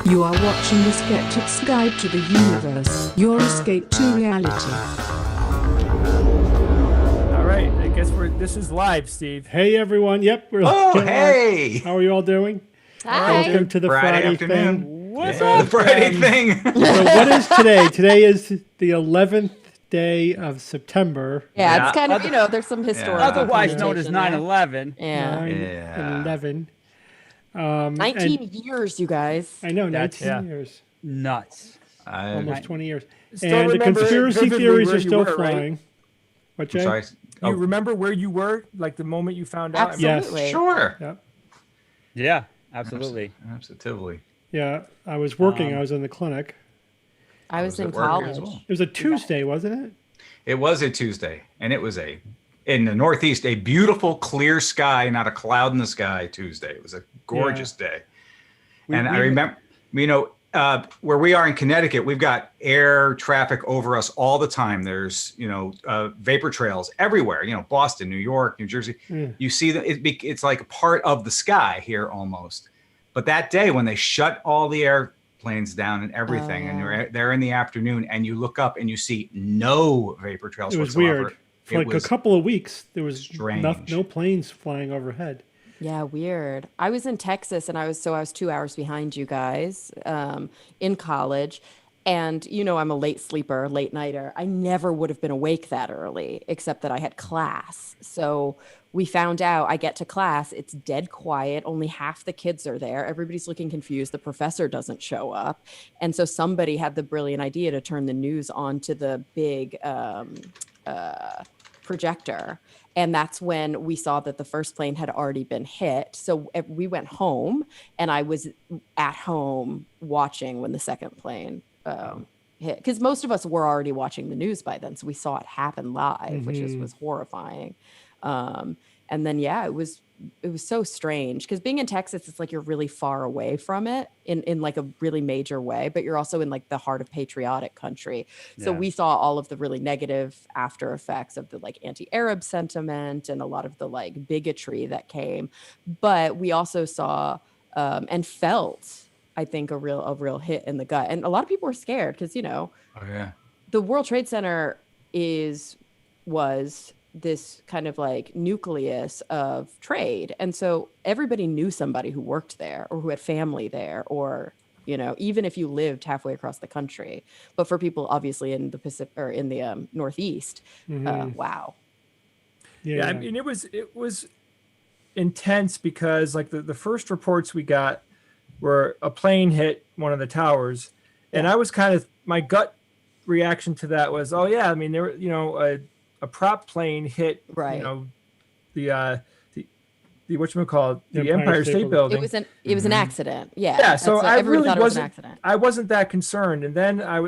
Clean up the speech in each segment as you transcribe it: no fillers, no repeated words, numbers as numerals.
You are watching The Skeptic's Guide to the Universe, your escape to reality. All right, I guess this is live, Steve. Hey everyone, yep, we're hey! How are you all doing? Hi. Welcome to the Friday afternoon. thing. What's up? The Friday thing. So what is today? Today is the 11th day of September. Yeah, Yeah. it's kind of, there's some historical. Otherwise known as connotation 9/11. there. Yeah. 9/11. 19 years, you guys. I know, That's- 19 yeah. years. Nuts. Almost 20 years. Still And the remember conspiracy vividly theories where are you still were, right? flying. What, Jay? I'm sorry. You remember where you were, like the moment you found out? Absolutely. Yes. Sure. Yep. Yeah, absolutely. Absolutely. Yeah, I was working. I was in the clinic. I was in at work college. as well. It was a Tuesday, wasn't it? It was a Tuesday, and it was in the Northeast, a beautiful, clear sky, not a cloud in the sky Tuesday. It was a gorgeous day. I remember, where we are in Connecticut, we've got air traffic over us all the time. There's, vapor trails everywhere, Boston, New York, New Jersey. You see that it's like a part of the sky here almost. But that day when they shut all the airplanes down and everything, and you're there in the afternoon and you look up and you see no vapor trails It was whatsoever. weird. For like a couple of weeks, there was strange. no planes flying overhead. Yeah, weird. I was in Texas and I was 2 hours behind you guys in college. And, I'm a late sleeper, late nighter. I never would have been awake that early, except that I had class. So we found out I get to class, it's dead quiet. Only half the kids are there. Everybody's looking confused. The professor doesn't show up. And so somebody had the brilliant idea to turn the news on to the big projector. And that's when we saw that the first plane had already been hit. So we went home and I was at home watching when the second plane hit. Because most of us were already watching the news by then. So we saw it happen live, which was horrifying. And then, it was so strange because being in Texas, it's like you're really far away from it in like a really major way, but you're also in like the heart of patriotic country. So we saw all of the really negative after effects of the like anti-Arab sentiment and a lot of the like bigotry that came. But we also saw and felt, I think, a real hit in the gut. And a lot of people were scared because, the World Trade Center was this kind of like nucleus of trade. And so everybody knew somebody who worked there or who had family there or, even if you lived halfway across the country. But for people obviously in the Pacific or in the Northeast, wow. Yeah, I mean, it was intense because like the first reports we got were a plane hit one of the towers And I was my gut reaction to that was, oh yeah, I mean, there, a prop plane hit, Right. the whatchamacallit, the Empire State Building. It was an accident. Yeah. Yeah. So I really thought it was an accident. I wasn't that concerned. And then I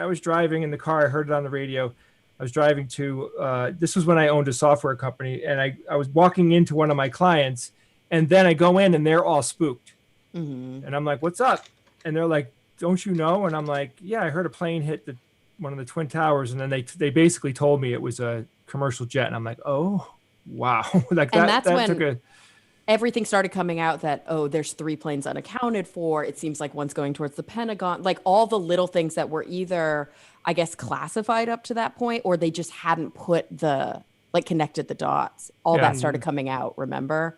was driving in the car. I heard it on the radio. I was driving to, this was when I owned a software company, and I was walking into one of my clients, and then I go in and they're all spooked. Mm-hmm. And I'm like, what's up? And they're like, don't you know? And I'm like, yeah, I heard a plane hit one of the Twin Towers. And then they basically told me it was a commercial jet. And I'm like, oh, wow. Like and that when everything started coming out that, oh, there's 3 planes unaccounted for. It seems like one's going towards the Pentagon. Like all the little things that were either, I guess, classified up to that point, or they just hadn't connected the dots. All that started coming out, remember?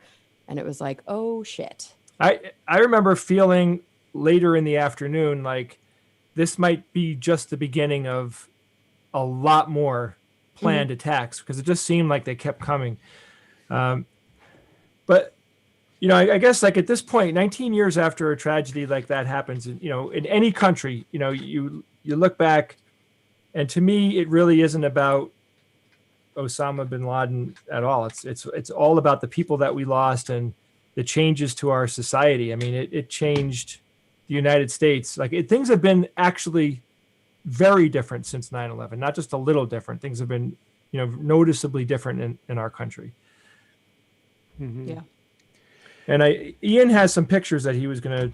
And it was like, oh, shit. I remember feeling later in the afternoon like this might be just the beginning of a lot more planned attacks, because it just seemed like they kept coming. But I guess like at this point, 19 years after a tragedy like that happens, in any country, you look back, and to me, it really isn't about Osama bin Laden at all. It's all about the people that we lost and the changes to our society. I mean, it changed the United States. Like things have been actually very different since 9/11, not just a little different. Things have been, noticeably different in our country. Mm-hmm. Yeah. And Ian has some pictures that he was going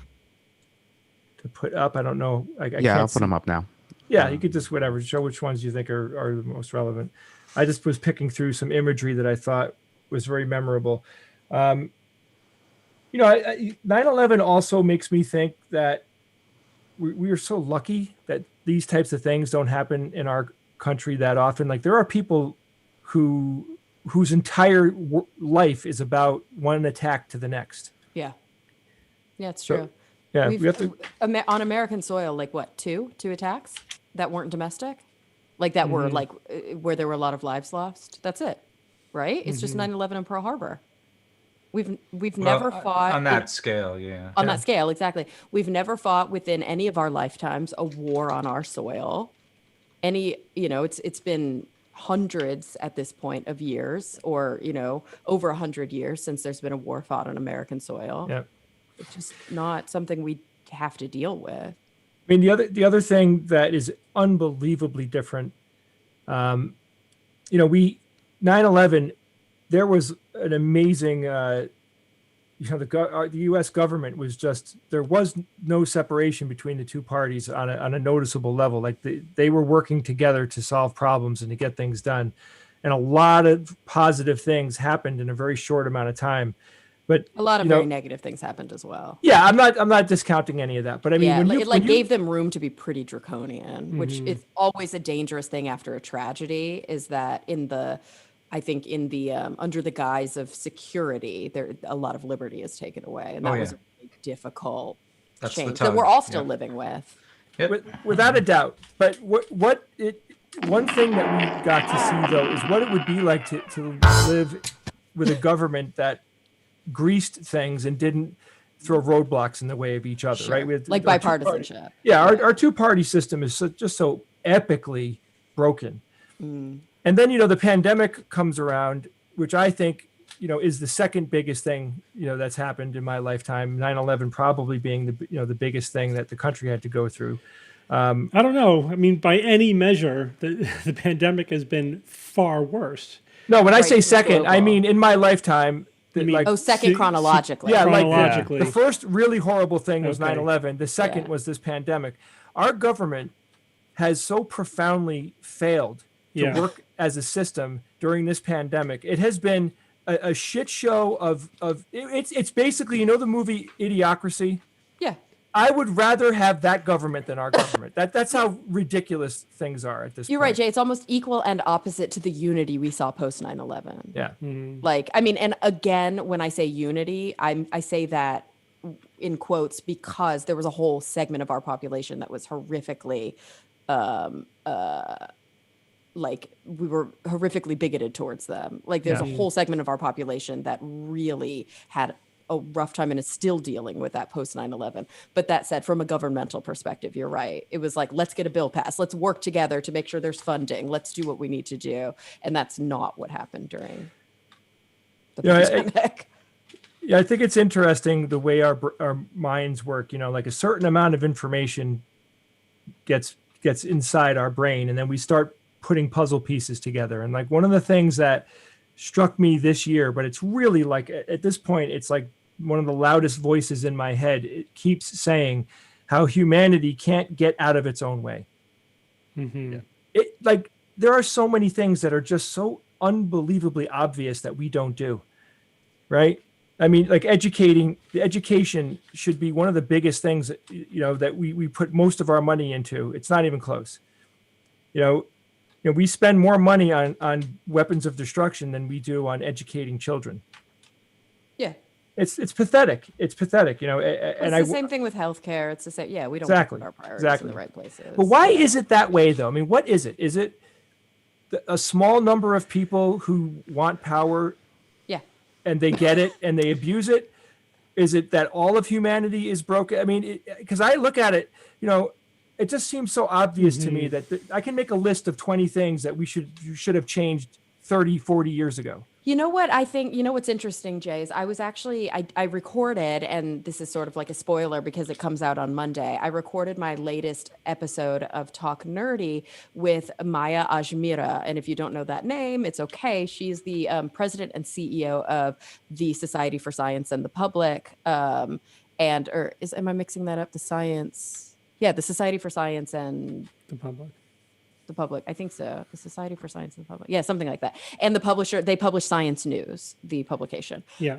to put up. I don't know. I'll put them up now. Yeah, you could just show which ones you think are the most relevant. I just was picking through some imagery that I thought was very memorable. 9/11 also makes me think that we are so lucky that these types of things don't happen in our country that often. Like there are people whose entire life is about one attack to the next. Yeah. Yeah, it's true. Yeah, we have to, on American soil, like what, two attacks that weren't domestic, like that were like where there were a lot of lives lost. That's it, right? It's just 9/11 and Pearl Harbor. We've never fought on that scale. Yeah, on that scale, exactly. We've never fought within any of our lifetimes a war on our soil. It's been hundreds at this point of years, or over 100 years since there's been a war fought on American soil. Yeah. It's just not something we have to deal with. I mean, the other thing that is unbelievably different, 9/11, there was an amazing, the U.S. government was there was no separation between the two parties on a noticeable level. Like they were working together to solve problems and to get things done. And a lot of positive things happened in a very short amount of time. But a lot of very negative things happened as well. Yeah, I'm not discounting any of that. But I mean, it gave them room to be pretty draconian, which is always a dangerous thing after a tragedy. Is that under the guise of security, a lot of liberty is taken away, and that was a really difficult change that we're all still living with. Yep. Without a doubt. But one thing that we got to see though is what it would be like to live with a government that greased things and didn't throw roadblocks in the way of each other, right? We had, like bipartisanship. Our two-party system is just so epically broken. And then, the pandemic comes around, which I think, is the second biggest thing, that's happened in my lifetime. 9/11 probably being the biggest thing that the country had to go through. I don't know. I mean, by any measure, the pandemic has been far worse. No, when I say second, I mean in my lifetime. Second chronologically. Yeah, chronologically. The first really horrible thing was 9/11. The second was this pandemic. Our government has so profoundly failed to work as a system during this pandemic. It has been a shit show of it's basically, the movie Idiocracy? Yeah. I would rather have that government than our government. That's how ridiculous things are at this point. You're right, Jay. It's almost equal and opposite to the unity we saw post 9/11. Yeah. And again, when I say unity, I say that in quotes because there was a whole segment of our population that was horrifically, we were horrifically bigoted towards them. Like there's a whole segment of our population that really had a rough time and is still dealing with that post 9/11. But that said, from a governmental perspective, you're right. It was like, let's get a bill passed. Let's work together to make sure there's funding. Let's do what we need to do. And that's not what happened during the pandemic. Yeah, I think it's interesting the way our minds work. Like a certain amount of information gets inside our brain, and then we start putting puzzle pieces together. And like one of the things that struck me this year, but it's really like at this point, it's like one of the loudest voices in my head. It keeps saying how humanity can't get out of its own way. Mm-hmm. It like there are so many things that are just so unbelievably obvious that we don't do, right? I mean, like education should be one of the biggest things that we put most of our money into. It's not even close. We spend more money on weapons of destruction than we do on educating children. Yeah. It's pathetic. It's pathetic, and the same thing with healthcare. It's the same. Yeah, we don't put our priorities in the right places. But why is it that way, though? I mean, what is it? Is it a small number of people who want power? Yeah. And they get it and they abuse it? Is it that all of humanity is broken? I mean, because I look at it, it just seems so obvious to me that I can make a list of 20 things that you should have changed 30, 40 years ago. You know what I think, what's interesting, Jay, is I was actually, I recorded, and this is sort of like a spoiler because it comes out on Monday. I recorded my latest episode of Talk Nerdy with Maya Ajmira. And if you don't know that name, it's okay. She's the president and CEO of the Society for Science and the Public. Am I mixing that up? The Society for Science and the Public. I think so. The Society for Science and the Public. Yeah, something like that. And the publisher, they publish Science News, the publication. Yeah.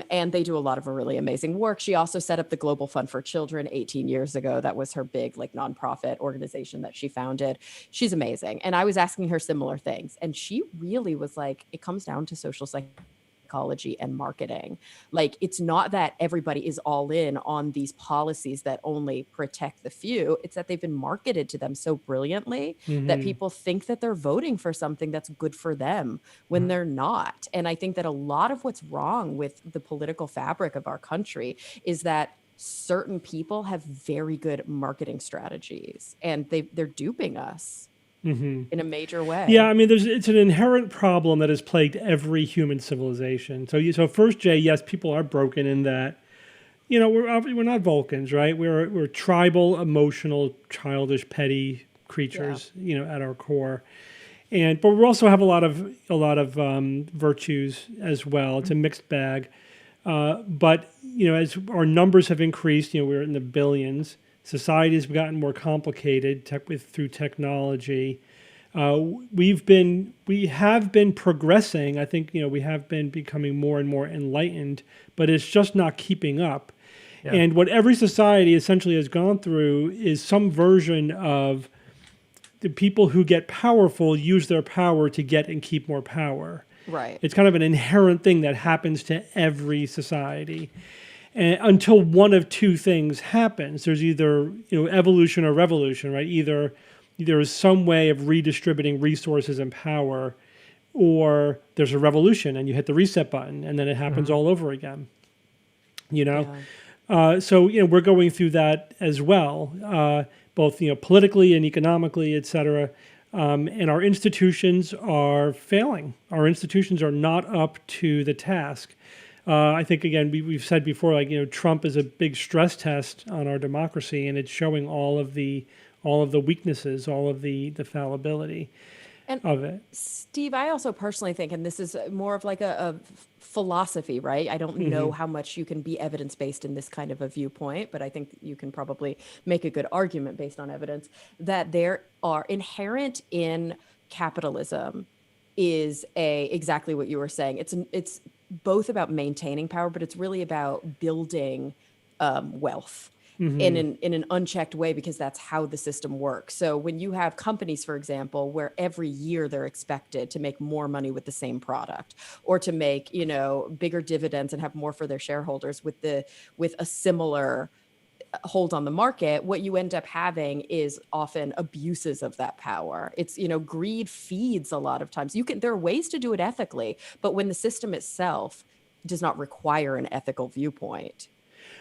And they do a lot of really amazing work. She also set up the Global Fund for Children 18 years ago. That was her big nonprofit organization that she founded. She's amazing. And I was asking her similar things. And she really was like, it comes down to social psychology and marketing. Like, it's not that everybody is all in on these policies that only protect the few. It's that they've been marketed to them so brilliantly that people think that they're voting for something that's good for them when they're not. And I think that a lot of what's wrong with the political fabric of our country is that certain people have very good marketing strategies and they're duping us. In a major way. Yeah, I mean, it's an inherent problem that has plagued every human civilization. So first, Jay, yes, people are broken in that, we're not Vulcans, right? We're tribal, emotional, childish, petty creatures, at our core, but we also have a lot of virtues as well. It's a mixed bag, but as our numbers have increased, we're in the billions. Society's gotten more complicated through technology. We have been progressing. I think we have been becoming more and more enlightened, but it's just not keeping up. Yeah. And what every society essentially has gone through is some version of the people who get powerful use their power to get and keep more power. Right. It's kind of an inherent thing that happens to every society. And until one of two things happens, there's either evolution or revolution, right? Either there is some way of redistributing resources and power, or there's a revolution and you hit the reset button and then it happens all over again. So we're going through that as well, both politically and economically, et cetera. And our institutions are failing. Our institutions are not up to the task. I think, again, we've said before, Trump is a big stress test on our democracy, and it's showing all of the weaknesses, all of the fallibility of it. Steve, I also personally think, and this is more of like a philosophy, right? I don't know how much you can be evidence-based in this kind of a viewpoint, but I think you can probably make a good argument based on evidence that there are inherent in capitalism is exactly what you were saying. It's both about maintaining power, but it's really about building wealth in an unchecked way, because that's how the system works. So when you have companies, for example, where every year they're expected to make more money with the same product, or to make bigger dividends and have more for their shareholders with a similar hold on the market, what you end up having is often abuses of that power. It's, greed feeds a lot of times. There are ways to do it ethically, but when the system itself does not require an ethical viewpoint.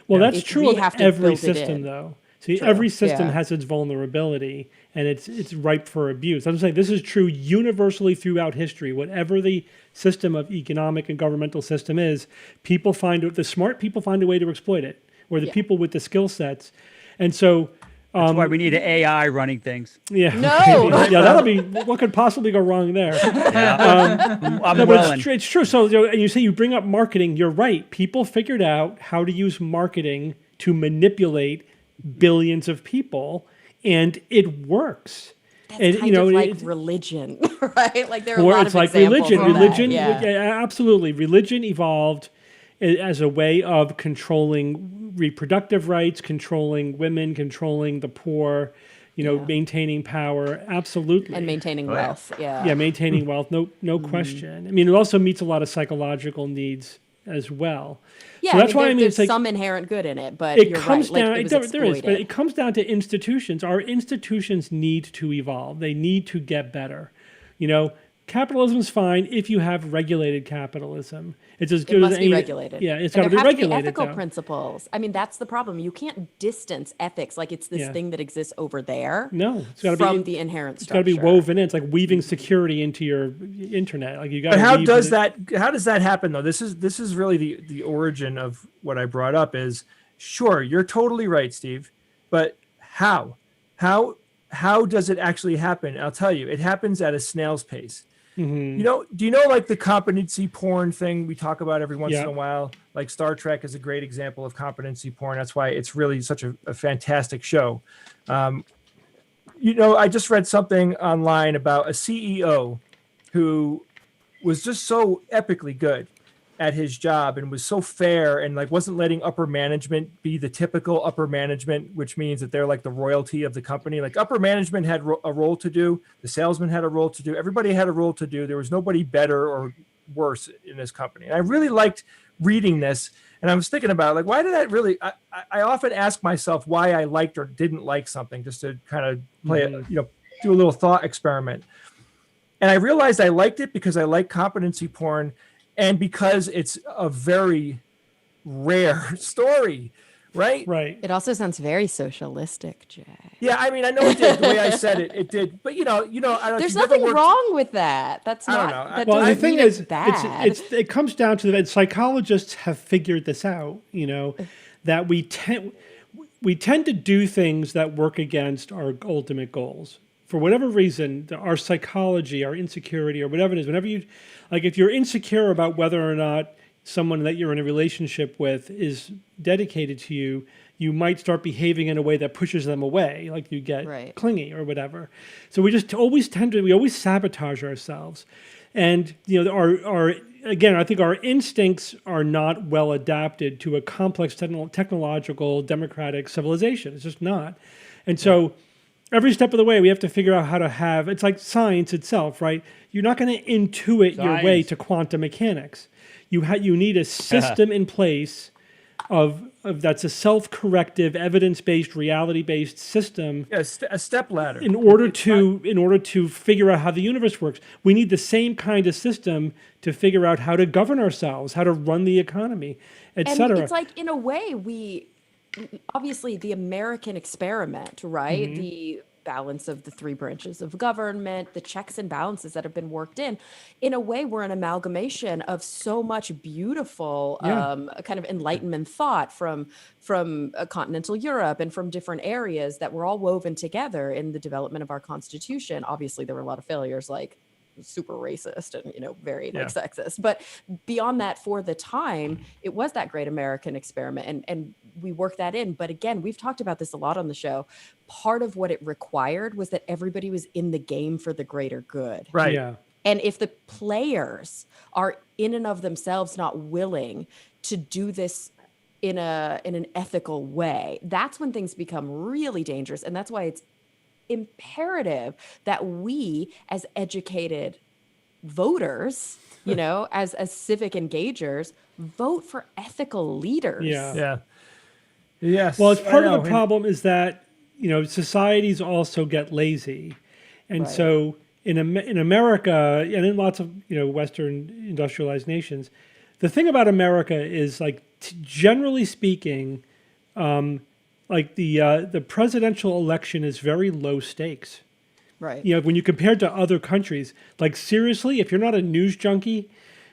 Well, that's If true we of have to every build it system, in. though. See, True, every system yeah. has its vulnerability, and it's ripe for abuse. I'm saying this is true universally throughout history. Whatever the system of economic and governmental system is, the smart people find a way to exploit it, or the Yeah. people with the skill sets. And so, That's why we need an AI running things. yeah, No! yeah, that'll be what could possibly go wrong there. I'm No, but willing. it's true. So, and you say you bring up marketing. You're right. People figured out how to use marketing to manipulate billions of people, and it works. That's And kind of like it- religion, right? Like there are a or lot it's of like examples religion. of that, Religion, yeah. absolutely. Religion evolved as a way of controlling reproductive rights, controlling women, controlling the poor. Yeah. Maintaining power. Absolutely. And maintaining Oh, yeah. wealth, yeah. Yeah, maintaining wealth, no Mm-hmm. question. I mean, it also meets a lot of psychological needs as well. Yeah, So that's why there's it's like some inherent good in it, but it you're comes right. down. Like, it was there is, but exploited. it comes down to institutions. Our institutions need to evolve. They need to get better. Capitalism's fine if you have regulated capitalism. It's as good It must as be any. regulated. Yeah, it's And got to there be have to be regulated. ethical though. principles. I mean, that's the problem. You can't distance ethics like it's this Yeah. thing that exists over there. No, it's got to from be. the inherent It's structure. got to be woven in. It's like weaving security into your internet. Like you got. But how does that happen though? This is really the origin of what I brought up is, sure, you're totally right, Steve, but how does it actually happen? I'll tell you, it happens at a snail's pace. Mm-hmm. Do you know like the competency porn thing we talk about every once Yeah. in a while? Like Star Trek is a great example of competency porn. That's why it's really such a fantastic show. I just read something online about a CEO who was just so epically good at his job and was so fair and like wasn't letting upper management be the typical upper management, which means that they're like the royalty of the company. Like upper management had a role to do, the salesman had a role to do, everybody had a role to do. There was nobody better or worse in this company. And I really liked reading this, and I was thinking about like, why did that really? I often ask myself why I liked or didn't like something, just to kind of play it, do a little thought experiment. And I realized I liked it because I like competency porn. And because it's a very rare story, right? Right. It also sounds very socialistic, Jay. Yeah, I mean, I know it did. The way I said it, it did. But I don't know. There's if you've ever nothing worked- wrong with that. That's I don't not. know. That Well, the doesn't thing mean is, it's bad. it comes down to that psychologists have figured this out. That we tend to do things that work against our ultimate goals. For whatever reason, our psychology, our insecurity, or whatever it is, whenever you, like if you're insecure about whether or not someone that you're in a relationship with is dedicated to you, you might start behaving in a way that pushes them away, like you get Right. clingy or whatever. So we just always sabotage ourselves. And I think our instincts are not well adapted to a complex technological democratic civilization. It's just not. And so every step of the way, we have to figure out how to have, it's like science itself, right? You're not going to intuit your way Science. to quantum mechanics. You need a system in place of that's a self-corrective, evidence-based, reality-based system Yeah, a step ladder. in order to figure out how the universe works. We need the same kind of system to figure out how to govern ourselves, how to run the economy, and etc. it's like, in a way, obviously the American experiment, right? Mm-hmm. The balance of the three branches of government, the checks and balances that have been worked in a way, we're an amalgamation of so much beautiful kind of Enlightenment thought from continental Europe and from different areas that were all woven together in the development of our Constitution. Obviously, there were a lot of failures, like super racist and very like sexist, but beyond that, for the time, it was that great American experiment, and we worked that in. But again, we've talked about this a lot on the show. Part of what it required was that everybody was in the game for the greater good, Right. Yeah. and if the players are in and of themselves not willing to do this in an ethical way, that's when things become really dangerous. And that's why it's imperative that we, as educated voters, as civic engagers, vote for ethical leaders. Yeah. Yeah. Yes. Well, it's part I of know. the problem is that societies also get lazy, and Right. so in America and in lots of Western industrialized nations, the thing about America is like, generally speaking, like the presidential election is very low stakes. Right. You know, when you compare to other countries, like seriously, if you're not a news junkie,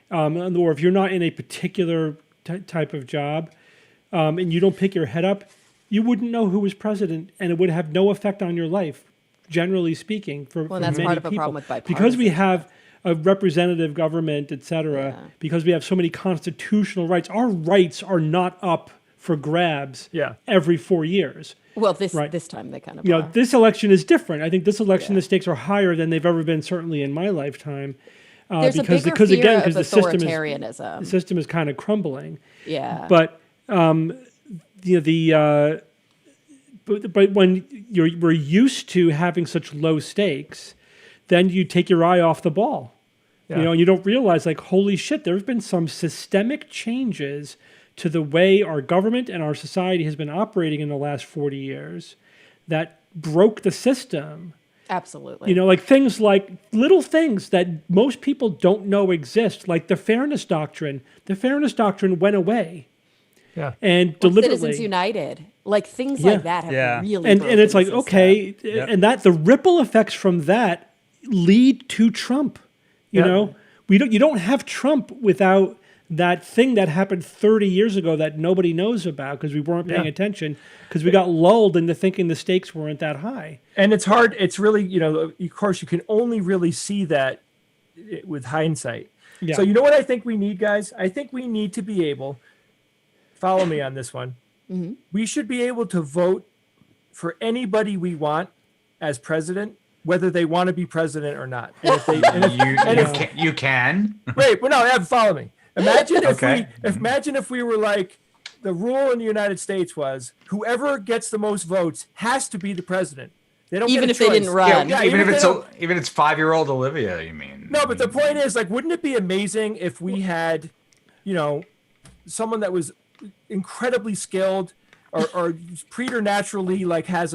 or if you're not in a particular type of job, and you don't pick your head up, you wouldn't know who was president, and it would have no effect on your life, generally speaking. For That's many part of a people. problem with bipartisan. Because we have a representative government, et cetera, Yeah. because we have so many constitutional rights, our rights are not up for grabs Yeah. every 4 years. Well, this Right. this time they kind of You know, are. this election is different. I think this election, Yeah. the stakes are higher than they've ever been, certainly in my lifetime. There's because a bigger fear of the system authoritarianism. is kind of crumbling. Yeah. But you know, but when we're used to having such low stakes, then you take your eye off the ball. Yeah. You know, and you don't realize, like, holy shit, there have been some systemic changes to the way our government and our society has been operating in the last 40 years that broke the system. Absolutely. You know, like things like little things that most people don't know exist, like the fairness doctrine. The fairness doctrine went away. Yeah. And Well, deliberately. Citizens United, like things Yeah. like that have Yeah. really and broken it's like, the system. okay, Yep. and that the ripple effects from that lead to Trump. You Yeah. know, you don't have Trump without that thing that happened 30 years ago that nobody knows about because we weren't paying Yeah. attention because we got lulled into thinking the stakes weren't that high. And it's hard. It's really, you know, of course, you can only really see that with hindsight. Yeah. So you know what I think we need, guys? I think we need to be able, follow me on this one. Mm-hmm. We should be able to vote for anybody we want as president, whether they want to be president or not. And if they, and if, You can. wait, but no, follow me. Imagine if Okay. imagine if we were like, the rule in the United States was whoever gets the most votes has to be the president. They don't Even get a if they didn't choice. run. Yeah, even if they it's don't- even it's 5-year-old Olivia, you mean? No, but the point is, like, wouldn't it be amazing if we had, you know, someone that was incredibly skilled or preternaturally, like, has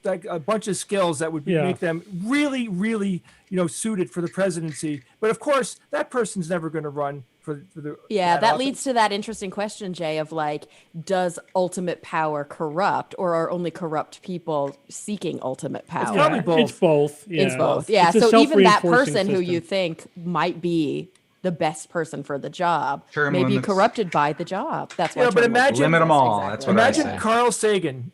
like a bunch of skills that would Yeah. make them really, really, you know, suited for the presidency. But of course, that person's never going to run for the. Yeah, that office. leads to that interesting question, Jay, of like, does ultimate power corrupt, or are only corrupt people seeking ultimate power? probably both. It's both. Yeah. It's both. Yeah. It's a So even that self-reinforcing person who system. you think might be the best person for the job Term may be limits. corrupted by the job. That's why. Yeah, but term limits imagine- Limit them all. exist. That's Exactly. what I Imagine say. Carl Sagan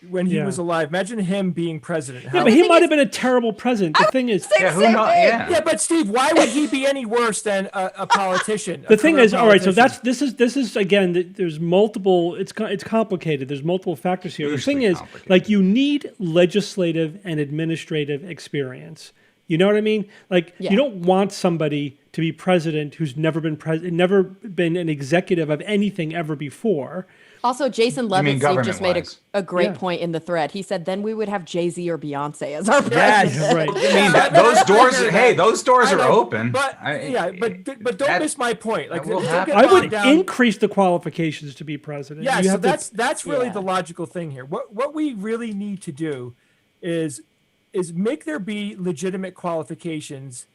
when he Yeah. was alive. Imagine him being president. Yeah, How- but he thing might is- have been a terrible president. The thing is, Yeah, who knows? Yeah. Yeah, but Steve, why would he be any worse than a politician? the thing is, all right. So this is again. There's multiple. It's complicated. There's multiple factors here. The Hugely thing is, complicated. like, you need legislative and administrative experience. You know what I mean? Like, Yeah. you don't want somebody to be president who's never been never been an executive of anything ever before. Also, Jason mean Lovett Steve just made government-wise? a great Yeah. point in the thread. He said, then we would have Jay-Z or Beyonce as our Yes. president. Right. I mean, those doors. Hey, those doors I are know, open. But but don't that- miss my point. Like, that will don't happen. get I bogged would down- increase the qualifications to be president. Yeah, You so have to- that's really Yeah. the logical thing here. What we really need to do is make there be legitimate qualifications.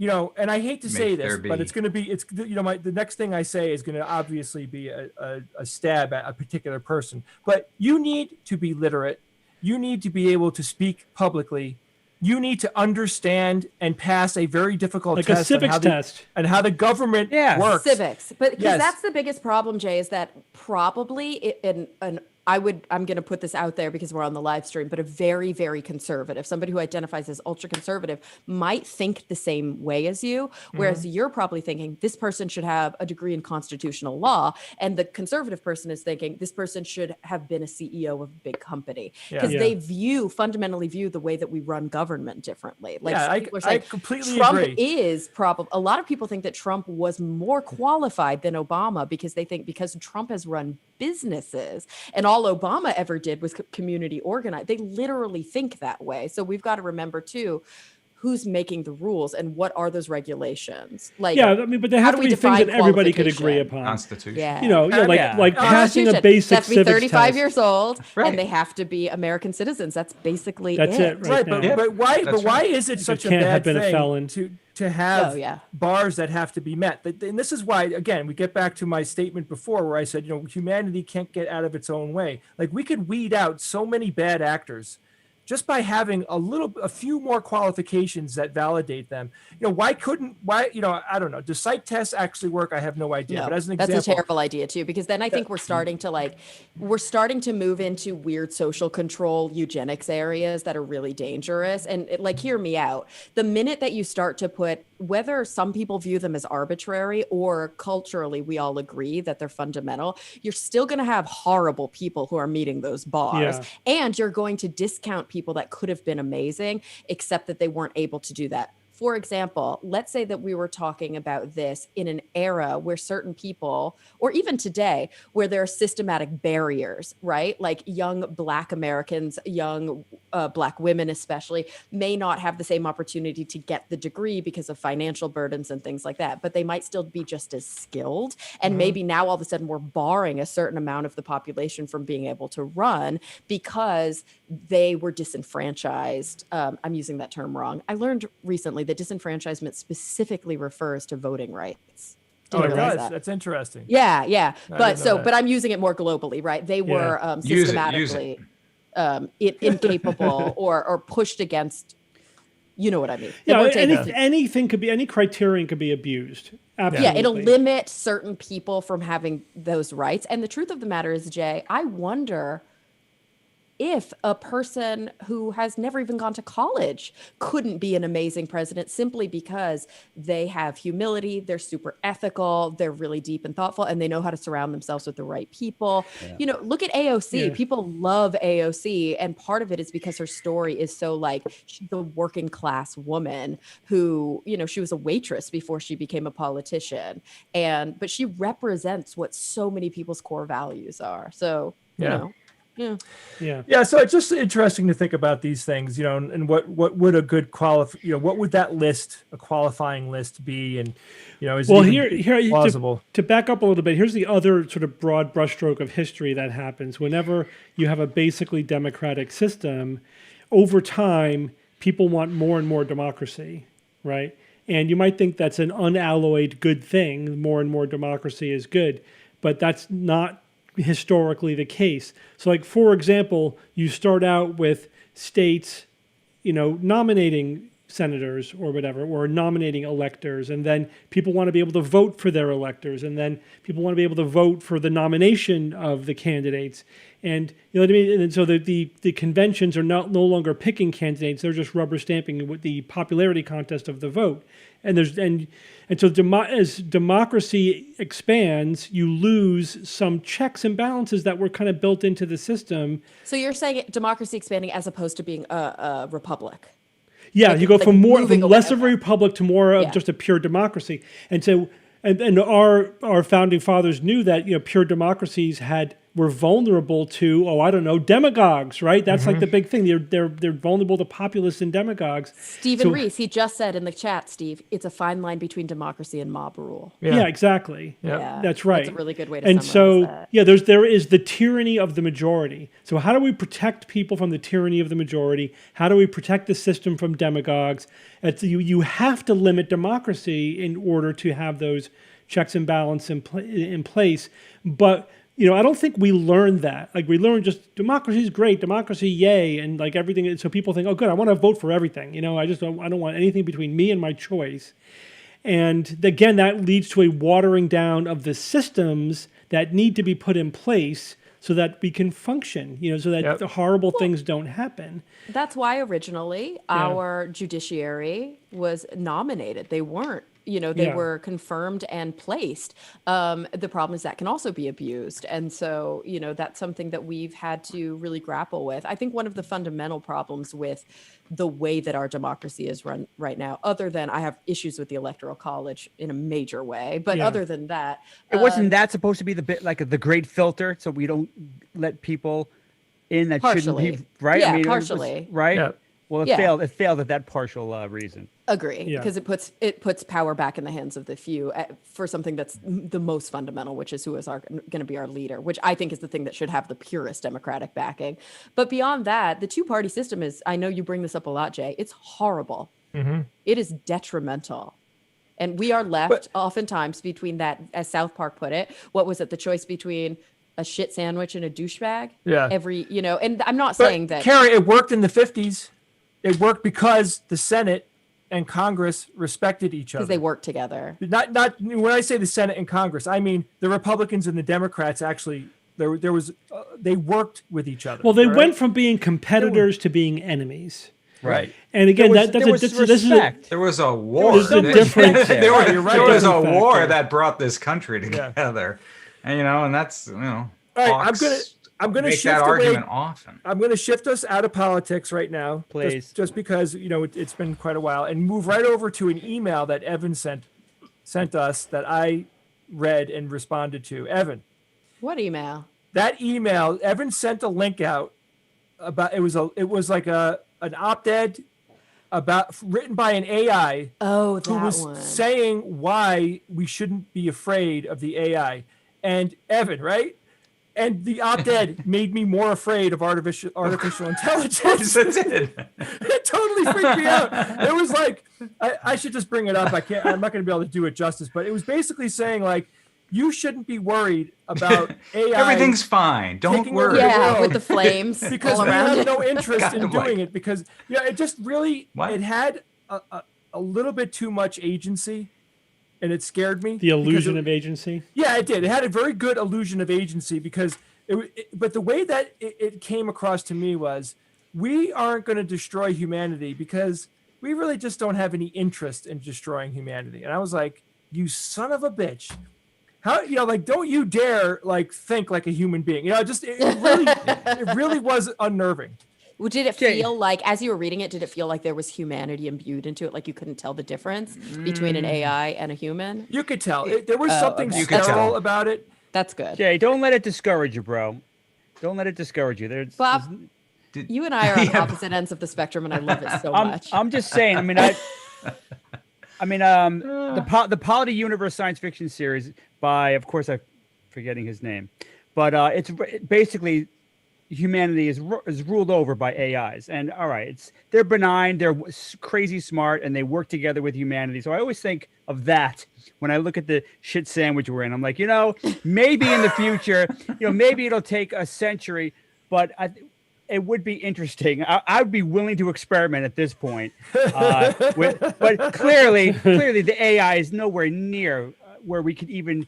You know, and I hate to say Make this, there but be. it's going to be, you know, the next thing I say is going to obviously be a stab at a particular person. But you need to be literate. You need to be able to speak publicly. You need to understand and pass a very difficult like a test civics on test. and how the government Yeah. works. Civics, but because Yes. that's the biggest problem, Jay, is that probably I'm going to put this out there because we're on the live stream, but a very, very conservative, somebody who identifies as ultra conservative might think the same way as you, whereas you're probably thinking this person should have a degree in constitutional law, and the conservative person is thinking this person should have been a CEO of a big company because Yeah. they fundamentally view the way that we run government differently. Like, Yeah, some people are I saying completely Trump agree. is probably, a lot of people think that Trump was more qualified than Obama because they think because Trump has run businesses and all Obama ever did was community organize. They literally think that way. So we've got to remember too, who's making the rules and what are those regulations? Like, Yeah, I mean, but there how have do to we be things that define everybody could agree qualification? upon. Constitution. Yeah. You know, like passing a Constitution. They basic have to be civics 35 test. years old, Right. and they have to be American citizens. That's basically That's it, Right, now. but why? That's But why right. is it such a can't have bad been a thing felon. to have Oh, yeah. bars that have to be met? And this is why, again, we get back to my statement before where I said, humanity can't get out of its own way. Like, we could weed out so many bad actors just by having a few more qualifications that validate them. Why, I don't know. Do psych tests actually work? I have no idea. No, But as an that's example, a terrible idea too, because then I think we're starting to move into weird social control eugenics areas that are really dangerous. And hear me out. The minute that you start to put, whether some people view them as arbitrary or culturally we all agree that they're fundamental, you're still going to have horrible people who are meeting those bars. And you're going to discount people that could have been amazing, except that they weren't able to do that. For example, let's say that we were talking about this in an era where certain people, or even today, where there are systematic barriers, right? Like young Black Americans, young Black women especially, may not have the same opportunity to get the degree because of financial burdens and things like that, but they might still be just as skilled. And maybe now all of a sudden we're barring a certain amount of the population from being able to run because they were disenfranchised. I'm using that term wrong. I learned recently that disenfranchisement specifically refers to voting rights. it realize does. that. That's interesting. Yeah. But But I'm using it more globally, right? They were Use it. systematically incapable or pushed against. You know what I mean? Yeah, anything could be, any criterion could be abused. Absolutely. Yeah, it'll limit certain people from having those rights. And the truth of the matter is, Jay, I wonder if a person who has never even gone to college couldn't be an amazing president simply because they have humility, they're super ethical, they're really deep and thoughtful, and they know how to surround themselves with the right people. Look at AOC. People love AOC, and part of it is because her story is so she's the working class woman who, she was a waitress before she became a politician, but she represents what so many people's core values are. So, Yeah. So it's just interesting to think about these things, and what would a good what would that list, a qualifying list be? And, is it even plausible? To back up a little bit, here's the other sort of broad brushstroke of history that happens. Whenever you have a basically democratic system, over time, people want more and more democracy, right? And you might think that's an unalloyed good thing. More and more democracy is good, but that's not historically the case. So for example, you start out with states, nominating senators or whatever, or nominating electors, and then people want to be able to vote for their electors, and then people want to be able to vote for the nomination of the candidates. And you know what I mean? And so the conventions are no longer picking candidates, they're just rubber stamping with the popularity contest of the vote. And so as democracy expands, you lose some checks and balances that were kind of built into the system. So you're saying democracy expanding as opposed to being a republic? Yeah, you go from less of a away. republic to more of just a pure democracy. And so and our founding fathers knew that pure democracies were vulnerable to demagogues, right? That's like the big thing. They're vulnerable to populists and demagogues. Stephen Reese, he just said in the chat, Steve, it's a fine line between democracy and mob rule. Yeah, exactly. Yeah, that's right. That's a really good way to and summarize that. There is the tyranny of the majority. So how do we protect people from the tyranny of the majority? How do we protect the system from demagogues? You have to limit democracy in order to have those checks and balances in place. But I don't think we learned that. We learned just democracy is great, democracy, yay, and everything. So people think, oh, good, I want to vote for everything. I don't want anything between me and my choice. And again, that leads to a watering down of the systems that need to be put in place so that we can function. So that the horrible things don't happen. That's why originally our judiciary was nominated. They weren't. They were confirmed and placed. The problem is that can also be abused. And so, that's something that we've had to really grapple with. I think one of the fundamental problems with the way that our democracy is run right now, other than I have issues with the Electoral College in a major way, but other than that. Wasn't that supposed to be the great filter so we don't let people in that shouldn't be, right? Yeah, partially. Right? Yeah. Well, it Yeah. failed. It failed at that partial reason. Agree, Yeah. because it puts power back in the hands of the few for something that's the most fundamental, which is who is going to be our leader, which I think is the thing that should have the purest democratic backing. But beyond that, the two-party system is, I know you bring this up a lot, Jay, it's horrible. It is detrimental. And we are left oftentimes between that, as South Park put it, what was it, the choice between a shit sandwich and a douchebag? Yeah. And I'm not saying that. Carrie, it worked in the 50s. It worked because the Senate and Congress respected each other. Because they work together. Not when I say the Senate and Congress, I mean the Republicans and the Democrats actually they worked with each other. Well, they all right? went from being competitors to being enemies. right. And again, There this is respect. There was a war. There's a difference there. You're right. There was a Different war factor. that brought this country together, and and that's All right, I'm gonna make shift that away. argument often. I'm going to shift us out of politics right now, Please. just because it's been quite a while, and move right over to an email that Evan sent us that I read and responded to. Evan, What email? that email, Evan sent a link out about it was like an op-ed written by an AI Oh, who that was one. saying why we shouldn't be afraid of the AI. And Evan, right? And the op-ed made me more afraid of artificial intelligence. Yes, it did. It totally freaked me out. It was like, I should just bring it up. I'm not going to be able to do it justice, but it was basically saying like, you shouldn't be worried about AI. Everything's fine. Don't taking over worry. the Yeah, world. with the flames Because all we around have it. no interest Kind in of doing like- it because it just really, What? it had a little bit too much agency and it scared me. the illusion because of agency. Yeah, it did. It had a very good illusion of agency because but the way that it came across to me was we aren't going to destroy humanity because we really just don't have any interest in destroying humanity. And I was like, you son of a bitch. How, don't you dare think like a human being. It really was unnerving. Well, did it Okay. feel like, as you were reading it, did it feel like there was humanity imbued into it? Like you couldn't tell the difference between an AI and a human? You could tell. There was something okay. You could sterile tell. about it. That's good. Jay, don't let it discourage you, bro. Don't let it discourage you. Bob, you and I are on opposite ends of the spectrum, and I love it so much. I'm just saying. The Polity Universe science fiction series by, of course, I'm forgetting his name, but it's basically humanity is ruled over by AIs, and all right, they're benign, they're crazy smart, and they work together with humanity. So I always think of that when I look at the shit sandwich we're in. I'm like, maybe in the future, maybe it'll take a century, but it would be interesting. I would be willing to experiment at this point. But clearly the AI is nowhere near where we could even,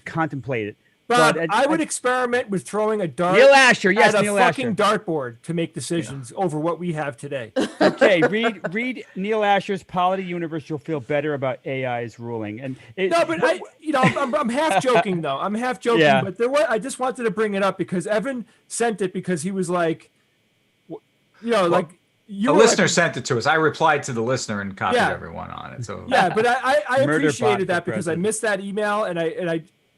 contemplate it. Bob, But I would experiment with throwing a dart Neil Asher, yes, at a Neil fucking Asher. dartboard to make decisions over what we have today. Okay, read Neil Asher's Polity Universe. You'll feel better about AI's ruling. And No, but I'm half joking though. I'm half joking, Yeah. but I just wanted to bring it up because Evan sent it because he was like, you The were listener like, sent it to us. I replied to the listener and copied Yeah. everyone on it. So yeah, but I Murder appreciated bot that for because I president. missed that email and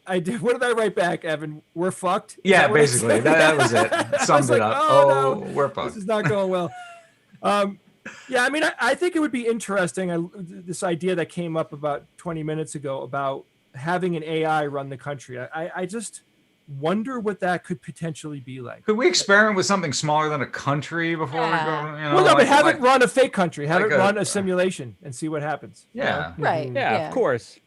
I did. What did I write back, Evan? We're fucked. Is yeah, that what I basically said? that was it. I Summed was it like, up. oh, no, we're this fucked. is not going well. Yeah, I mean, I think it would be interesting. This idea that came up about 20 minutes ago about having an AI run the country. I just wonder what that could potentially be like. Could we experiment with something smaller than a country before we go? Yeah. Well, no, but have it run a fake country. Have like it run a- a simulation and see what happens. Yeah. Right. yeah, of course.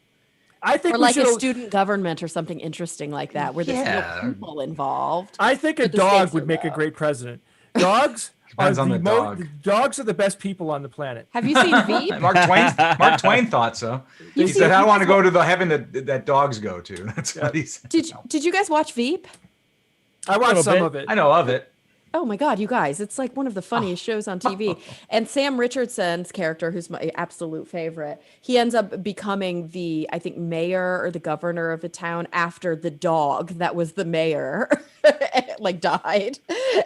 I think Or we like should. a student government or something interesting like that, where there's Yeah. no people involved. I think a But the dog stakes would are make a low. great president. Dogs are Depends on the dog. dogs are the best people on the planet. Have you seen Veep? Mark Twain thought so. He You've said, seen- "I want to go to the heaven that dogs go to." That's what he said. Did you guys watch Veep? I watched little some bit. of it. I know of it. Oh my God, you guys, it's like one of the funniest shows on TV. And Sam Richardson's character, who's my absolute favorite, he ends up becoming the, I think, mayor or the governor of the town after the dog that was the mayor died.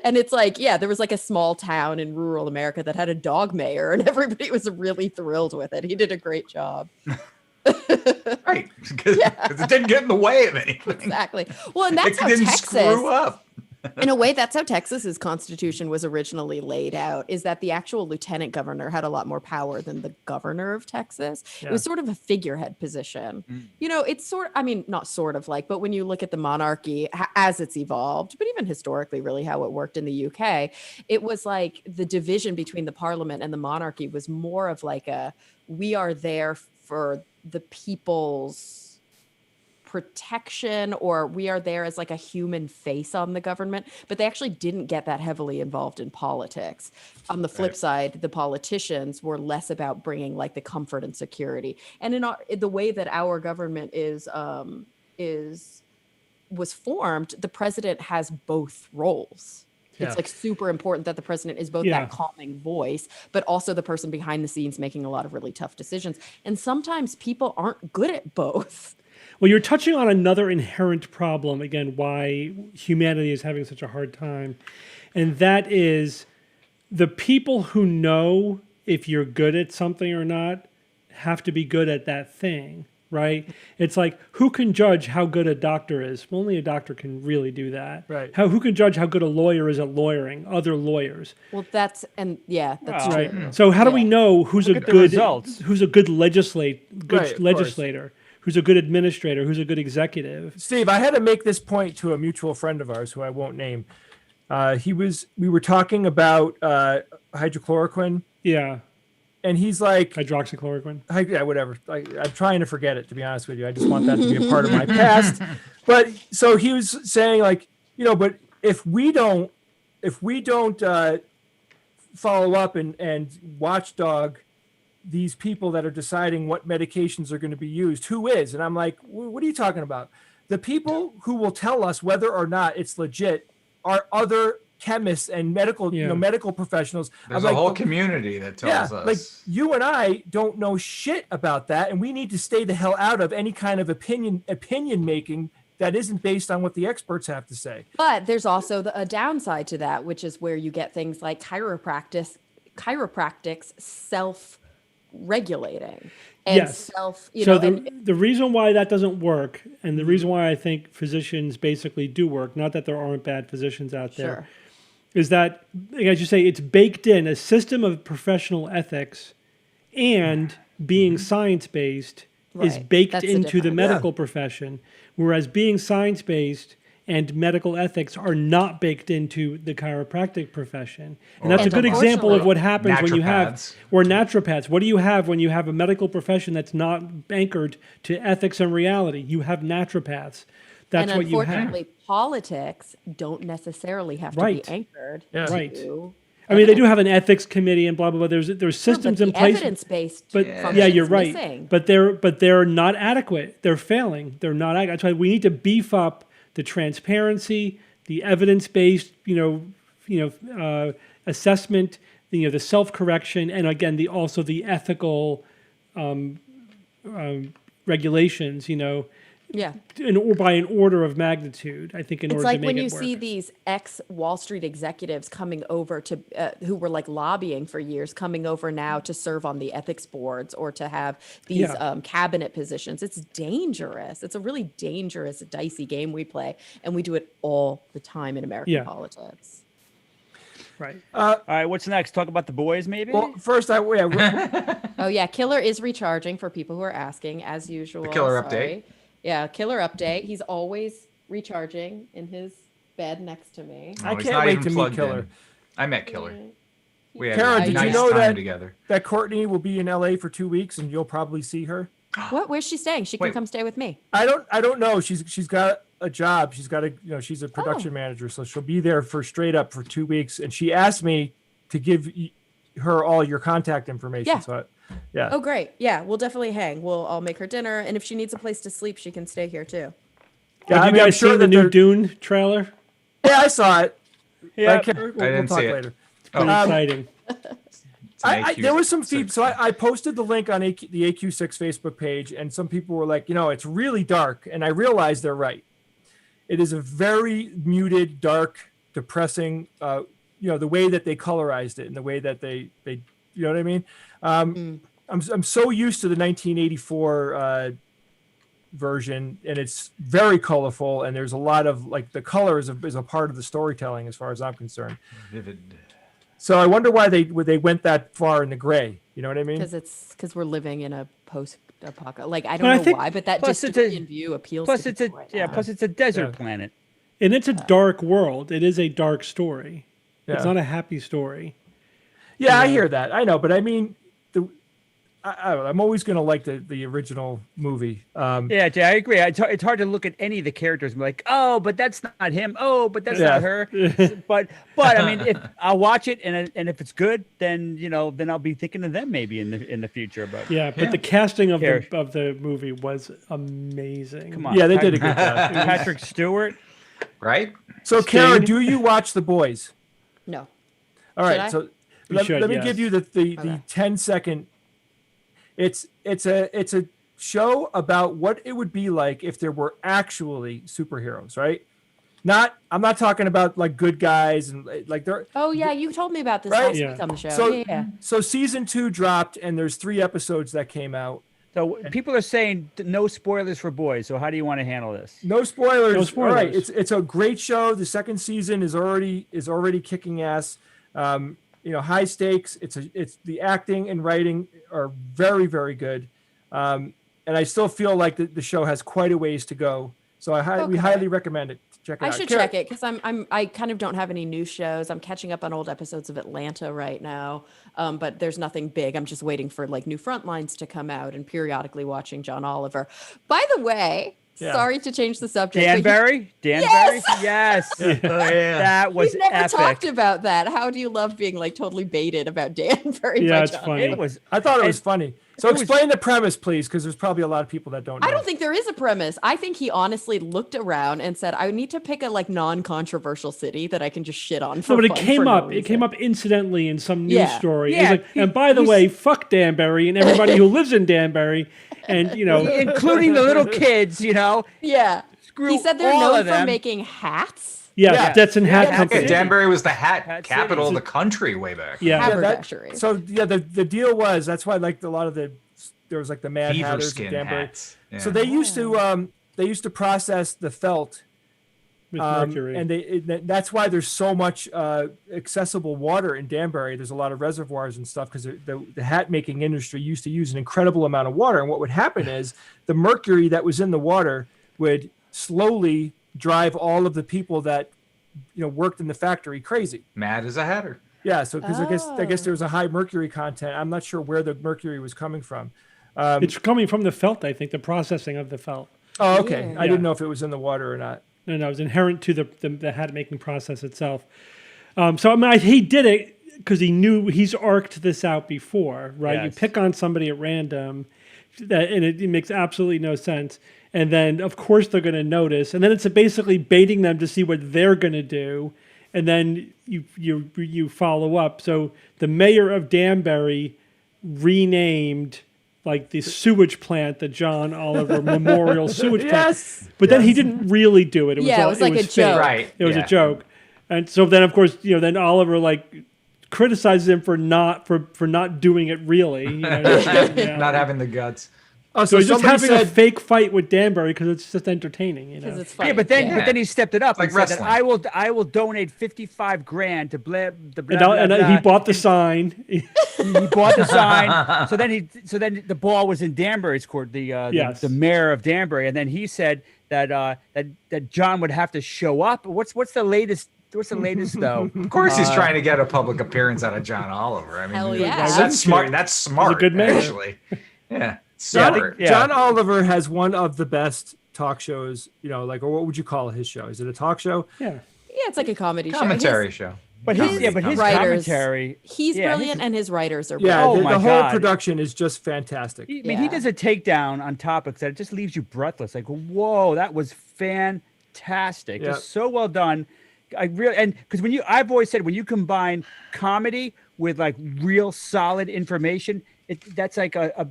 And it's like, yeah, there was like a small town in rural America that had a dog mayor and everybody was really thrilled with it. He did a great job. Right. Because it didn't get in the way of anything. Exactly. Well, and that's It how didn't Texas. screw up. In a way, that's how Texas's constitution was originally laid out, is that the actual lieutenant governor had a lot more power than the governor of Texas. It was sort of a figurehead position. You know, it's I mean, not sort of like, but when you look at the monarchy as it's evolved, but even historically, really how it worked in the UK, it was like the division between the parliament and the monarchy was more of like we are there for the people's protection, or we are there as like a human face on the government, but they actually didn't get that heavily involved in politics. On the flip side, the politicians were less about bringing like the comfort and security. And in the way that our government was formed, the president has both roles. It's like super important that the president is both that calming voice, but also the person behind the scenes making a lot of really tough decisions. And sometimes people aren't good at both. Well, you're touching on another inherent problem, again, why humanity is having such a hard time. And that is the people who know if you're good at something or not have to be good at that thing, right? It's like, who can judge how good a doctor is? Well, only a doctor can really do that. Right. Who can judge how good a lawyer is at lawyering? Other lawyers. Well, that's true. Right. So how do we know who's a good legislator? Who's a good administrator, who's a good executive. Steve, I had to make this point to a mutual friend of ours who I won't name. We were talking about hydrochloroquine. Yeah. And he's like... Hydroxychloroquine? Yeah, whatever. I'm trying to forget it, to be honest with you. I just want that to be a part of my past. But so he was saying like, you know, but if we don't follow up and watchdog these people that are deciding what medications are going to be used, who is? And I'm like, what are you talking about? The people who will tell us whether or not it's legit are other chemists and medical professionals. There's a whole community that tells us. Like you and I don't know shit about that, and we need to stay the hell out of any kind of opinion making that isn't based on what the experts have to say. But there's also a downside to that, which is where you get things like chiropractic's self-regulating and the reason why that doesn't work, and the reason why I think physicians basically do work, not that there aren't bad physicians out there, is that, as you say, it's baked in a system of professional ethics, and being science-based is baked into the medical profession, whereas being science-based and medical ethics are not baked into the chiropractic profession. And that's a good example of what happens when you have, or naturopaths. What do you have when you have a medical profession that's not anchored to ethics and reality? You have naturopaths. That's what you have. And unfortunately, politics don't necessarily have to be anchored to... I mean, they do have an ethics committee and blah blah blah. There's systems in place. Evidence-based, but you're right. Missing. But they're not adequate. They're failing. They're not adequate. That's why we need to beef up the transparency, the evidence-based, assessment, the self-correction, and again, also the ethical regulations. By an order of magnitude, I think. It's like when you see these ex-Wall Street executives coming over to, who were like lobbying for years, coming over now to serve on the ethics boards or to have these cabinet positions. It's dangerous. It's a really dangerous, dicey game we play, and we do it all the time in American politics. Right. All right. What's next? Talk about the boys, maybe. Well, first, Killer is recharging for people who are asking, as usual. The Killer update. Yeah, Killer update. He's always recharging in his bed next to me. I can't wait to meet Killer. I met Killer. We had Kara, a did nice you know time together. that Courtney will be in LA for 2 weeks and you'll probably see her? What? Where's she staying? She can come stay with me. I don't know. She's got a job. She's got she's a production manager, so she'll be there for 2 weeks. And she asked me to give her all your contact information. Yeah. So Oh, great. Yeah, we'll definitely hang. I'll make her dinner, and if she needs a place to sleep, she can stay here too. Yeah, have you guys seen the new Dune trailer? Yeah, I saw it. Yeah, we'll talk later. It's pretty exciting. There was some feedback. So I posted the link on the AQ6 Facebook page, and some people were like, it's really dark, and I realized they're right. It is a very muted, dark, depressing. The way that they colorized it and the way that they you know what I mean? I'm so used to the 1984, version, and it's very colorful, and there's a lot of like the color is a part of the storytelling as far as I'm concerned. Vivid. So I wonder why they went that far in the gray. You know what I mean? Because we're living in a post-apocalypse. Like I But I don't know think- why, but that plus it's a- dystopian view appeals. Plus, to it's a people right now. plus it's a desert Yeah. planet. And it's a dark world. It is a dark story. Yeah. It's not a happy story. Yeah, I hear that. I know, but I mean, I'm always going to like the original movie. Yeah, Jay, I agree. It's hard to look at any of the characters and be like, oh, but that's not him. Oh, but that's Yeah. not her. but I mean, if I'll watch it and if it's good, then then I'll be thinking of them maybe in the future. But Yeah, but the casting of Care. the movie was amazing. come on, Yeah, they did a good job. Patrick Stewart. Right? So, Kara, Sting. do you watch The Boys? No. All right, I? so should, let me yes. give you the Okay. 10-second. It's a show about what it would be like if there were actually superheroes, right? I'm not talking about like good guys and like they're Oh yeah, you told me about this Right? last Yeah. week on the show. so yeah. so season 2 dropped and there's 3 episodes that came out. So people are saying no spoilers for boys. So how do you want to handle this? No spoilers. No spoilers. All right, it's a great show. The second season is already kicking ass. High stakes. It's the acting and writing are very, very good. And I still feel like the show has quite a ways to go. So we Okay. highly recommend it. Check it I out. should Kara- check it because I kind of don't have any new shows. I'm catching up on old episodes of Atlanta right now, but there's nothing big. I'm just waiting for like new Frontlines to come out and periodically watching John Oliver. By the way, Yeah. sorry to change the subject. but Danbury? Danbury? Yes. Oh, yeah. That was We've never epic. talked about that. How do you love being like totally baited about Danbury? Yeah, by it's John funny. It was. I thought it was funny. So it was- explain the premise, please, because there's probably a lot of people that don't know. I don't think there is a premise. I think he honestly looked around and said, "I need to pick a like non-controversial city that I can just shit on." For No, but it fun came for no up. It reason." came up incidentally in some news Yeah. story. It was Yeah, like, he- and by the he's- way, fuck Danbury and everybody who lives in Danbury, and Including the little kids, Yeah. Screw He said they're all known of for them. making hats. yes, Yeah. Stetson Hat Yeah, Company. Yeah, Danbury was the hat Hat capital of City. the country way back. Yeah. Yeah, that- Haberdashery. so yeah, the deal was that's why like a lot of there was like the Mad Beaver Hatters of skin Danbury. hats. Yeah. So they used to process the felt. with Mercury. And that's why there's so much accessible water in Danbury. There's a lot of reservoirs and stuff because the hat making industry used to use an incredible amount of water. And what would happen is the mercury that was in the water would slowly drive all of the people that worked in the factory crazy. Mad as a hatter. Yeah, so because I guess there was a high mercury content. I'm not sure where the mercury was coming from. It's coming from the felt, I think, the processing of the felt. Oh, okay. Yeah. I didn't know if it was in the water or not. No, it was inherent to the hat making process itself. So I mean, he did it because he knew he's arced this out before, right? You Yes. pick on somebody at random, and it makes absolutely no sense. And then, of course, they're going to notice. And then it's basically baiting them to see what they're going to do. And then you follow up. So the mayor of Danbury renamed like the sewage plant, the John Oliver Memorial Sewage Plant. Yes. But then he didn't really do it. It was Yeah, it all- was like a fake. joke. Right. It was yeah. a joke. And so then, of course, then Oliver criticizes him for not doing it really. Not having the guts. Oh, So he's just somebody having a said, fake fight with Danbury because it's just entertaining. Because it's funny. Yeah, but then he stepped it up Like and said that wrestling. I will donate $55,000 to blah, the blah, And, blah, and blah. he bought the sign. He bought the sign. So then the ball was in Danbury's court, Yes. the mayor of Danbury, and then he said that John would have to show up. What's the latest? What's the latest though? Of course, he's trying to get a public appearance out of John Oliver. I mean, Hell yeah. that's smart. That's smart. good man. Actually. Yeah. Smart. Yeah. John Oliver has one of the best talk shows, or what would you call his show? Is it a talk show? Yeah. Yeah, it's like a comedy Commentary show. show. But his writers- commentary. He's yeah, brilliant and his writers are Yeah, brilliant. Oh the my whole God. production is just fantastic. I mean, he Yeah. does a takedown on topics that it just leaves you breathless. Like, whoa, that was fantastic. Yeah. Just so well done. Because I've always said when you combine comedy with like real solid information, that's like a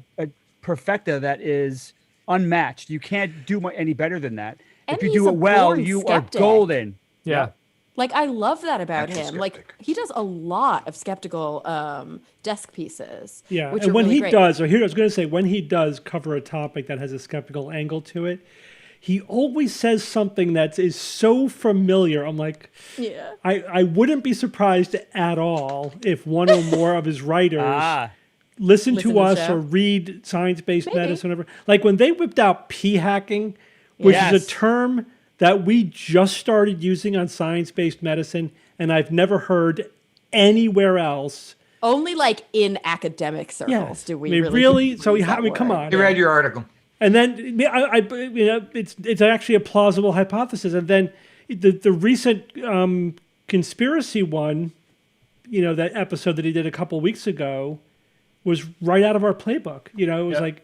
perfecta that is unmatched. You can't do any better than that. And if you he's do a it well, born you skeptic. are golden. Yeah. Like, I love that about him. Like, Anti-skeptic. he does a lot of skeptical desk pieces. Yeah, which and are when really he great. does, or here I was going to say, when he does cover a topic that has a skeptical angle to it, he always says something that is so familiar. I'm like, Yeah. I wouldn't be surprised at all if one or more of his writers listen Listen to to the us show. or read science-based Maybe. medicine, whatever. Like when they whipped out p-hacking, which is Yes. a term that we just started using on science-based medicine, and I've never heard anywhere else. Only like in academic circles Yes. do we I mean, really So use that come word. on. You read your article. And then it's actually a plausible hypothesis. And then the recent conspiracy one, that episode that he did a couple weeks ago, was right out of our playbook. It was like.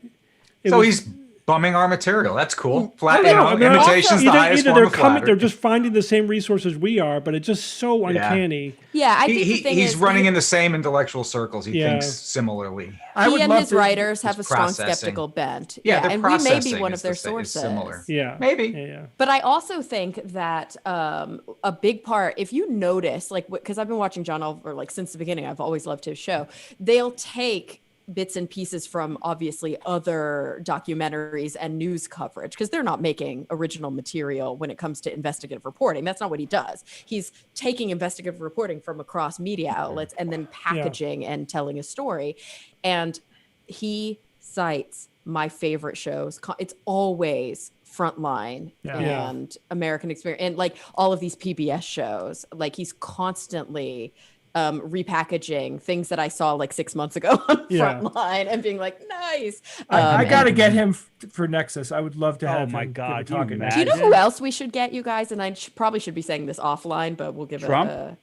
He's bumming our material. That's cool. Flat, I mean, imitation's the highest either form they're of coming, flattery. they're just finding the same resources we are, but it's just so uncanny. Yeah, I think the thing he's is running in the same intellectual circles. He Yeah. thinks similarly. he and his writers have a He's strong processing. skeptical bent. Yeah, their and we may be processing one is of their the same- is sources. similar. Yeah. Maybe. Yeah. But I also think that a big part, if you notice, like, because I've been watching John Oliver like since the beginning, I've always loved his show. They'll take bits and pieces from obviously other documentaries and news coverage because they're not making original material when it comes to investigative reporting. That's not what he does. He's taking investigative reporting from across media outlets and then packaging and telling a story. And he cites my favorite shows. It's always Frontline and American Experience and like all of these PBS shows. Like he's constantly repackaging things that I saw like 6 months ago on Frontline and being like, nice. I got to get him for Nexus. I would love to have my him God, give a talk. can you at Do you know Nexus. who else we should get, you guys? And I probably should be saying this offline, but we'll give Trump? it a...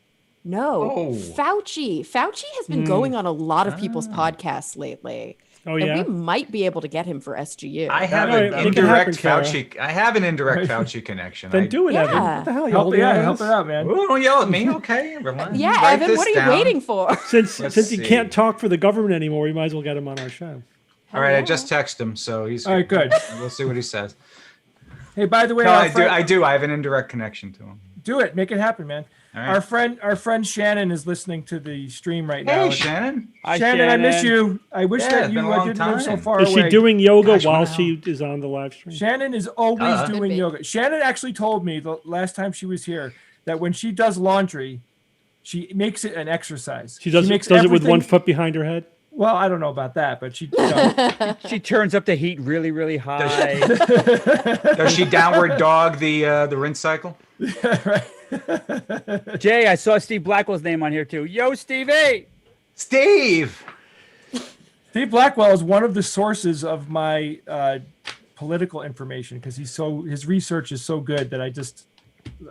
No, Oh. Fauci. Fauci has been going on a lot of people's podcasts lately. Oh, And yeah. we might be able to get him for SGU. I have All right, an make it happen, indirect Kara. Fauci. I have an indirect Fauci connection. Then do it, Evan. Yeah. What the hell? You Help, holding yeah, our help ass? it out, man. Ooh, don't yell at me. Okay, relax. yeah, Write Evan, this what are you down. waiting for? Since Let's he see. can't talk for the government anymore, we might as well get him on our show. All right, I just texted him, so he's All right, good. We'll see what he says. Hey, by the way, No, our I friend- do. I have an indirect connection to him. do it. Make it happen, man. All right. Our friend Shannon is listening to the stream right now. Hey, And Shannon. Hi, Shannon, I miss you. I wish Yeah, that it's you been a long didn't live so time. far Is away. she doing yoga Gosh, while wow. she is on the live stream? Shannon is always Could doing be. yoga. Shannon actually told me the last time she was here that when she does laundry, she makes it an exercise. She does makes it with one everything- foot behind her head? Well, I don't know about that, but she. You know, She turns up the heat really, really high. Does she downward dog the rinse cycle? right. Jay, I saw Steve Blackwell's name on here too. Yo, Stevie! Steve. Steve Blackwell is one of the sources of my political information because his research is so good that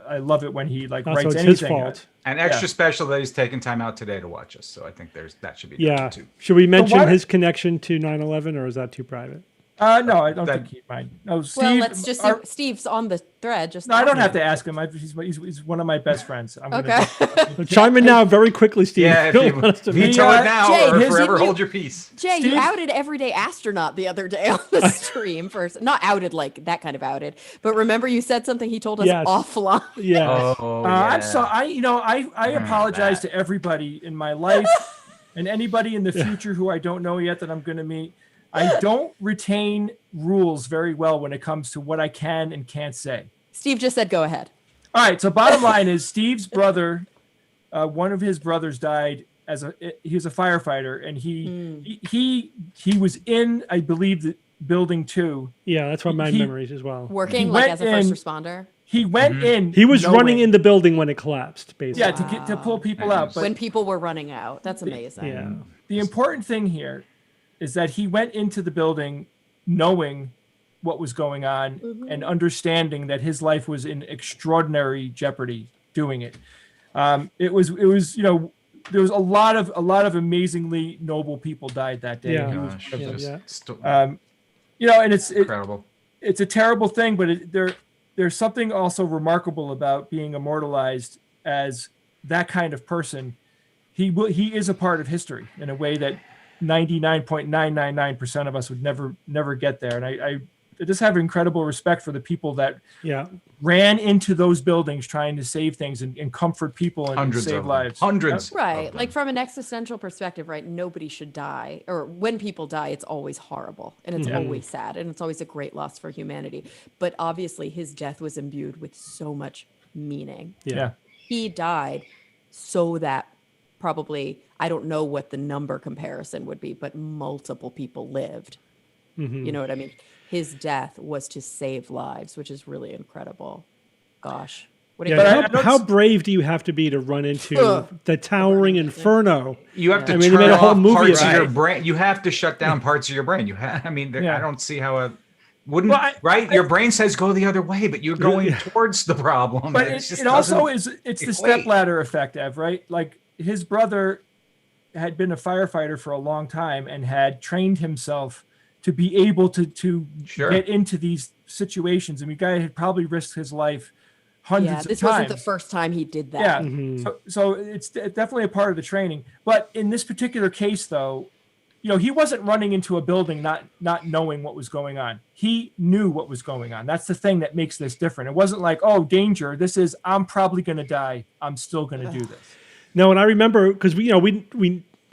I love it when he like So writes it's anything. his fault. And extra special that he's taking time out today to watch us. So I think that should be Yeah. done too. Should we mention why- his connection to 9/11, or is that too private? No, I don't That- think he'd mind. No, Steve. Well, let's just see. our- Steve's on the thread. Just no, I don't talking. have to ask him. He's one of my best friends. I'm Okay. So chime in now very quickly, Steve. Yeah, You if don't you want us to veto Jay, it now or his- forever you- hold your peace. Jay, Steve? you outed Everyday Astronaut the other day on the stream first. Not outed like that kind of outed, but remember you said something he told us Yes. offline. Yeah. Oh, I'm sorry. I apologize to everybody in my life and anybody in the future who I don't know yet that I'm going to meet. I don't retain rules very well when it comes to what I can and can't say. Steve just said, "Go ahead." All right. So bottom line is Steve's brother, one of his brothers died he was a firefighter, and he was in, I believe, the building 2. Yeah, that's what my He- memories as well. Working He like went as a first in- responder He went in. He was knowing- running in the building when it collapsed, basically. Yeah, to pull people out. But when people were running out. That's amazing. Yeah. the important thing here is that he went into the building knowing what was going on and understanding that his life was in extraordinary jeopardy doing it. It was there was a lot of amazingly noble people died that day. Yeah. He was Gosh, one of just those. st- And it's incredible. it's a terrible thing, but there's something also remarkable about being immortalized as that kind of person. He is a part of history in a way that 99.999% of us would never get there. And just have incredible respect for the people that Yeah. ran into those buildings trying to save things and comfort people and Hundreds save of them. lives. Hundreds. Right. of Like them. from an existential perspective, right? Nobody should die. Or when people die, it's always horrible and it's always sad and it's always a great loss for humanity. But obviously his death was imbued with so much meaning. Yeah. He died so that probably, I don't know what the number comparison would be, but multiple people lived. You know what I mean? His death was to save lives, which is really incredible. Gosh. What a Yeah, But I how, don't how s- brave do you have to be to run into the towering inferno? You have to I mean, they turn made a whole off movie parts of about your it. brain. You have to shut down parts of your brain. I mean, Yeah. I don't see how a wouldn't Well, right. Your brain says go the other way, but you're going towards the problem. But It's just it also doesn't it's the equate. stepladder effect, Ev, right? Like his brother had been a firefighter for a long time and had trained himself to be able to Sure. get into these situations. I mean, guy had probably risked his life hundreds Yeah, of this times. wasn't the first time he did that. Yeah. So it's definitely a part of the training. But in this particular case, though, you know, he wasn't running into a building not knowing what was going on. He knew what was going on. That's the thing that makes this different. It wasn't like, oh, danger. This is, I'm probably going to die. I'm still going to do this. No, and I remember because we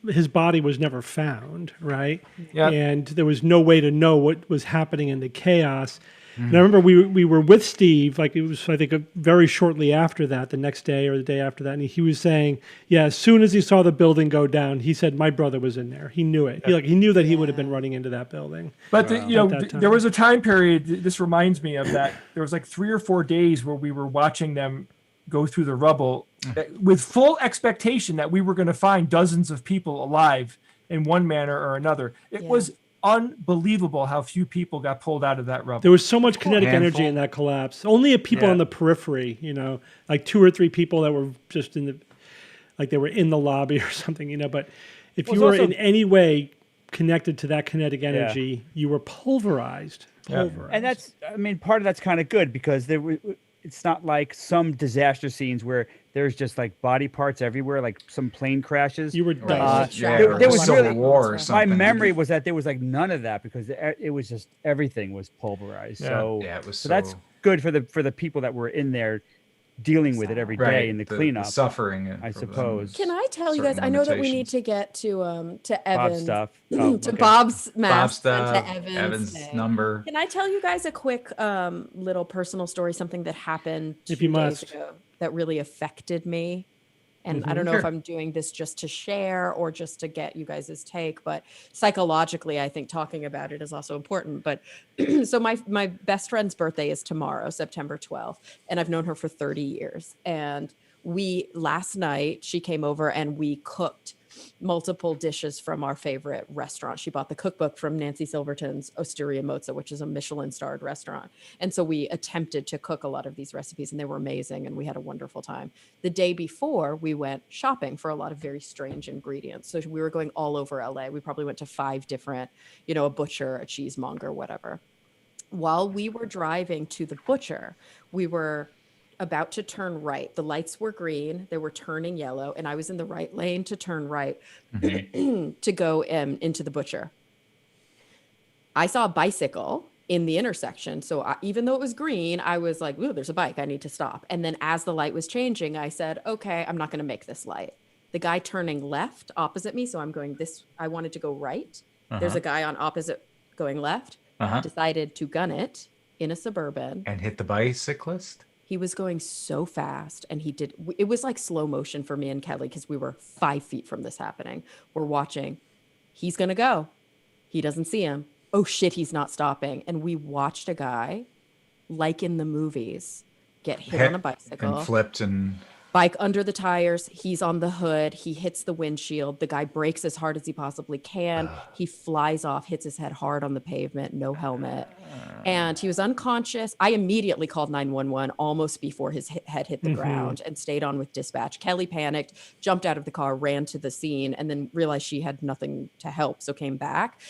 his body was never found, right? Yeah. And there was no way to know what was happening in the chaos. And I remember we were with Steve, like it was, I think, very shortly after that, the next day or the day after that, and he was saying, yeah, as soon as he saw the building go down, he said, my brother was in there. He knew it. He knew that he would have been running into that building. But you know, At that time. there was a time period. This reminds me of that. There was like 3 or 4 days where we were watching them go through the rubble with full expectation that we were going to find dozens of people alive in one manner or another. It was unbelievable how few people got pulled out of that rubble. There was so much kinetic energy Handful. in that collapse. Only people Yeah. on the periphery, like 2 or 3 people that were just like they were in the lobby or something, But if Well, you were it's also- in any way connected to that kinetic energy, you were pulverized. Pulverized. And that's, I mean, part of that's kind of good because it's not like some disaster scenes where there's just like body parts everywhere, like some plane crashes. You were Right. done. Yeah, There- or there was Civil really- War or My My something. memory was that there was like none of that because it was just everything was pulverized. Yeah. So Yeah, it was so that's good for the people that were in there dealing with it every day right in the cleanup. suffering. I from suppose. Can I tell you guys? certain I know that we need limitations. to get to Bob Evan's stuff. to Oh, okay. Bob's Bob math stuff, and to Evan's thing. number. Can I tell you guys a quick little personal story? Something that happened If 2 you days must. ago that really affected me. And I don't know if Sure. I'm doing this just to share or just to get you guys' take, but psychologically, I think talking about it is also important. But so my best friend's birthday is tomorrow, September 12th, and I've known her for 30 years. And last night, she came over and we cooked multiple dishes from our favorite restaurant. She bought the cookbook from Nancy Silverton's Osteria Mozza, which is a Michelin-starred restaurant. And so we attempted to cook a lot of these recipes and they were amazing and we had a wonderful time. The day before, we went shopping for a lot of very strange ingredients. So we were going all over LA. We probably went to 5 different, a butcher, a cheesemonger, whatever. While we were driving to the butcher, we were about to turn right. The lights were green, they were turning yellow, and I was in the right lane to turn right to go into the butcher. I saw a bicycle in the intersection. So even though it was green, I was like, ooh, there's a bike. I need to stop. And then as the light was changing, I said, okay, I'm not going to make this light. The guy turning left opposite me. So I'm going I wanted to go right. There's a guy on opposite going left. Decided to gun it in a Suburban. And hit the bicyclist? He was going so fast and it was like slow motion for me and Kelly because we were 5 feet from this happening. We're watching. He's going to go. He doesn't see him. Oh shit, he's not stopping. And we watched a guy, like in the movies, get hit on a bicycle. And flipped and... Bike under the tires. He's on the hood. He hits the windshield. The guy brakes as hard as he possibly can. He flies off, hits his head hard on the pavement, no helmet. And he was unconscious. I immediately called 911 almost before his head hit the ground and stayed on with dispatch. Kelly panicked, jumped out of the car, ran to the scene, and then realized she had nothing to help, so came back.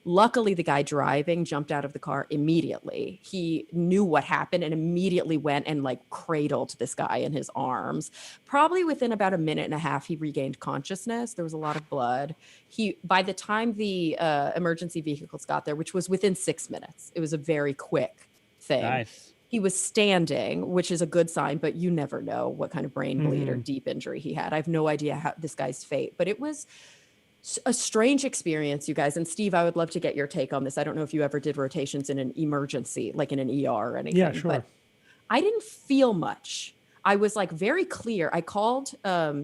Luckily, the guy driving jumped out of the car immediately. He knew what happened and immediately went and like cradled this guy in his arms. Probably within about a minute and a half, he regained consciousness. There was a lot of blood. By the time the emergency vehicles got there, which was within 6 minutes, it was a very quick thing. Nice. He was standing, which is a good sign, but you never know what kind of brain bleed or deep injury he had. I have no idea how this guy's fate, but it was a strange experience, you guys. And Steve, I would love to get your take on this. I don't know if you ever did rotations in an emergency, like in an ER or anything. Yeah, sure. But I didn't feel much. I was like very clear. I called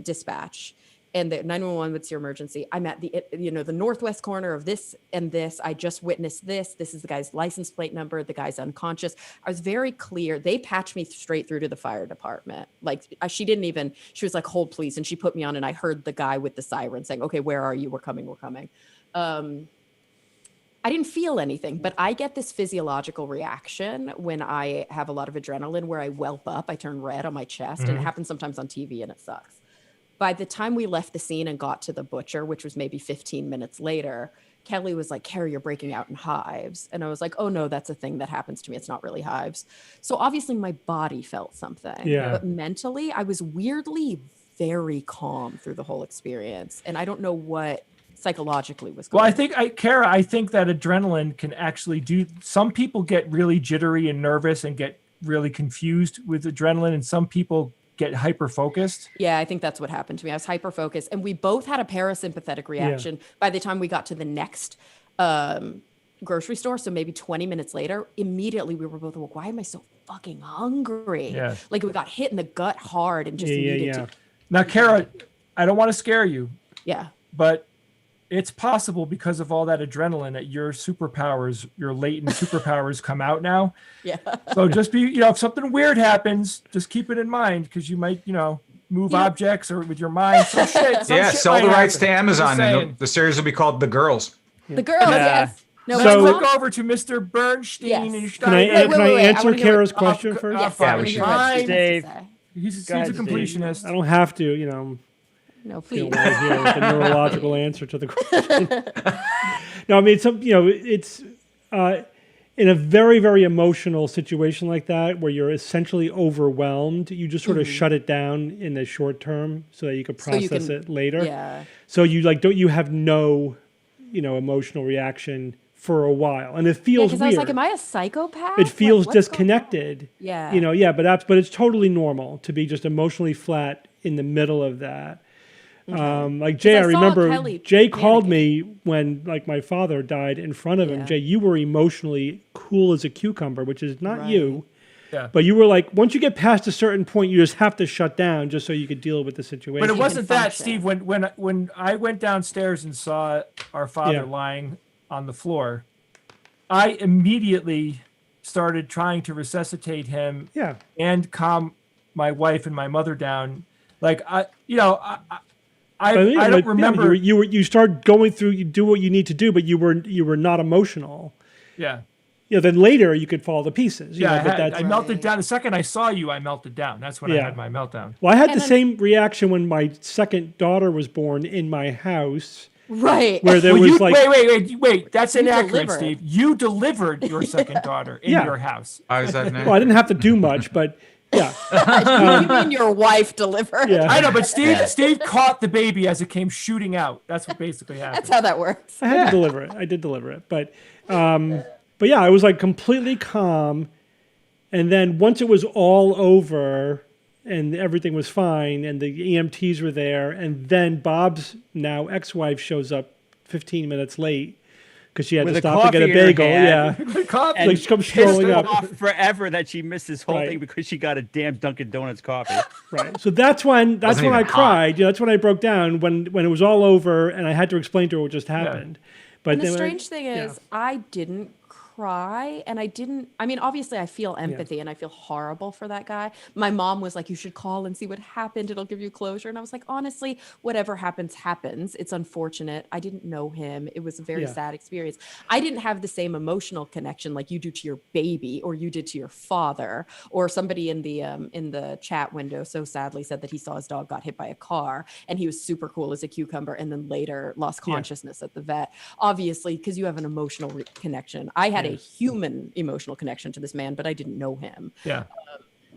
dispatch, and the 911 would see emergency. I'm at the northwest corner of this and this. I just witnessed this. This is the guy's license plate number. The guy's unconscious. I was very clear. They patched me straight through to the fire department. Like she was like, hold please. And she put me on, and I heard the guy with the siren saying, okay, where are you? We're coming. I didn't feel anything, but I get this physiological reaction when I have a lot of adrenaline where I whelp up, I turn red on my chest, and it happens sometimes on TV and it sucks. By the time we left the scene and got to the butcher, which was maybe 15 minutes later, Kelly was like, Carrie, you're breaking out in hives. And I was like, oh no, that's a thing that happens to me. It's not really hives. So obviously my body felt something, but mentally I was weirdly very calm through the whole experience. And I don't know what psychologically was going on. Kara, I think that adrenaline can actually some people get really jittery and nervous and get really confused with adrenaline, and some people get hyper focused. Yeah, I think that's what happened to me. I was hyper focused, and we both had a parasympathetic reaction by the time we got to the next grocery store. So maybe 20 minutes later, immediately we were both like, why am I so fucking hungry? Yeah. Like we got hit in the gut hard and just needed to. Now, Kara, I don't want to scare you. Yeah. But it's possible because of all that adrenaline that your superpowers, your latent superpowers come out now. Yeah. So just be, if something weird happens, just keep it in mind, because you might, move objects or with your mind. Some shit sell the rights to Amazon, and and the series will be called The Girls. The Girls, yes. No, let's look over to Mr. Bernstein. Yes. Can I answer Kara's question first? Yes, Yeah, we should. Dave. He's a completionist. I don't have to, No, please. With the neurological answer to the question. No, I mean, it's in a very, very emotional situation like that, where you're essentially overwhelmed, you just sort of shut it down in the short term so that you could process it later. Yeah. So you have no, emotional reaction for a while, and it feels weird. I was like, am I a psychopath? It feels disconnected. Yeah. But it's totally normal to be just emotionally flat in the middle of that. Okay. Like Jay, I remember Kelly Jay called me when like my father died in front of him. Yeah. Jay, you were emotionally cool as a cucumber, which is not you. Yeah. But you were like, once you get past a certain point, you just have to shut down just so you could deal with the situation. But it wasn't that, Steve. When I went downstairs and saw our father lying on the floor, I immediately started trying to resuscitate him and calm my wife and my mother down. Like I don't remember. You start going through. You do what you need to do, but you were not emotional. Yeah. Then later you could fall to pieces. I melted down. The second I saw you, I melted down. That's when I had my meltdown. Well, I had the same reaction when my second daughter was born in my house. Right. Where there was wait. That's inaccurate, Steve. You delivered your second daughter in your house. How is that inaccurate? Well, I didn't have to do much, but. Yeah. You mean your wife delivered? Yeah. I know, but Steve caught the baby as it came shooting out. That's what basically happened. That's how that works. I had to deliver it. I did deliver it, but yeah, I was like completely calm, and then once it was all over and everything was fine, and the EMTs were there, and then Bob's now ex-wife shows up 15 minutes late. Because she had to stop to get a bagel, Coffee. Like she comes strolling up. Off forever that she missed this whole thing because she got a damn Dunkin' Donuts coffee. Right. So that's when I cried. That's when I broke down when it was all over and I had to explain to her what just happened. But the strange thing is, I didn't cry. cry, and I mean, obviously I feel empathy and I feel horrible for that guy. My mom was like, you should call and see what happened. It'll give you closure. And I was like, honestly, whatever happens, happens. It's unfortunate. I didn't know him. It was a very sad experience. I didn't have the same emotional connection like you do to your baby or you did to your father, or somebody in the chat window so sadly said that he saw his dog got hit by a car and he was super cool as a cucumber and then later lost consciousness at the vet. Obviously, because you have an emotional connection. I had a human emotional connection to this man, but I didn't know him. Yeah.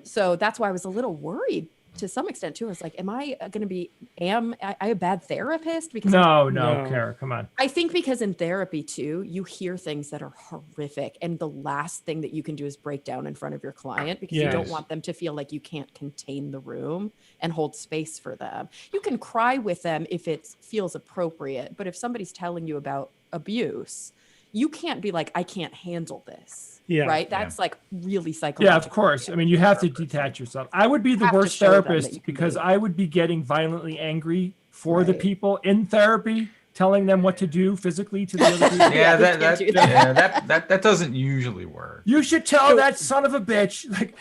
So that's why I was a little worried to some extent too. I was like, am I going to be, am I a bad therapist? Because No, Kara, come on. I think because in therapy too, you hear things that are horrific. And the last thing that you can do is break down in front of your client because you don't want them to feel like you can't contain the room and hold space for them. You can cry with them if it feels appropriate. But if somebody's telling you about abuse, you can't be like, I can't handle this. Yeah. Right. That's like really psychological. Yeah, of course. I mean, you have to detach yourself. I would be the worst therapist because I would be getting violently angry for the people in therapy, telling them what to do physically to the other people. That doesn't usually work. You should tell that son of a bitch, like,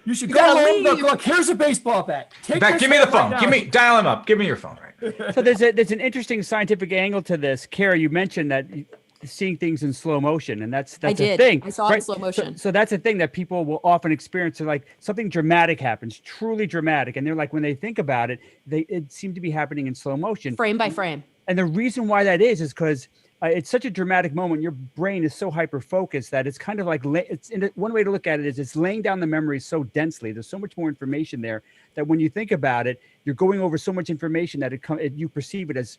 you should go home. Look, here's a baseball bat. Give me the phone. Dial him up. Give me your phone. Right. So there's an interesting scientific angle to this. Kara, you mentioned that seeing things in slow motion, and that's a thing. I saw it in slow motion. So that's a thing that people will often experience. They're like, something dramatic happens, truly dramatic, and they're like, when they think about it, it seemed to be happening in slow motion, frame by frame. And the reason why that is because it's such a dramatic moment. Your brain is so hyper focused that it's kind of like one way to look at it is it's laying down the memories so densely. There's so much more information there that when you think about it, you're going over so much information that you perceive it as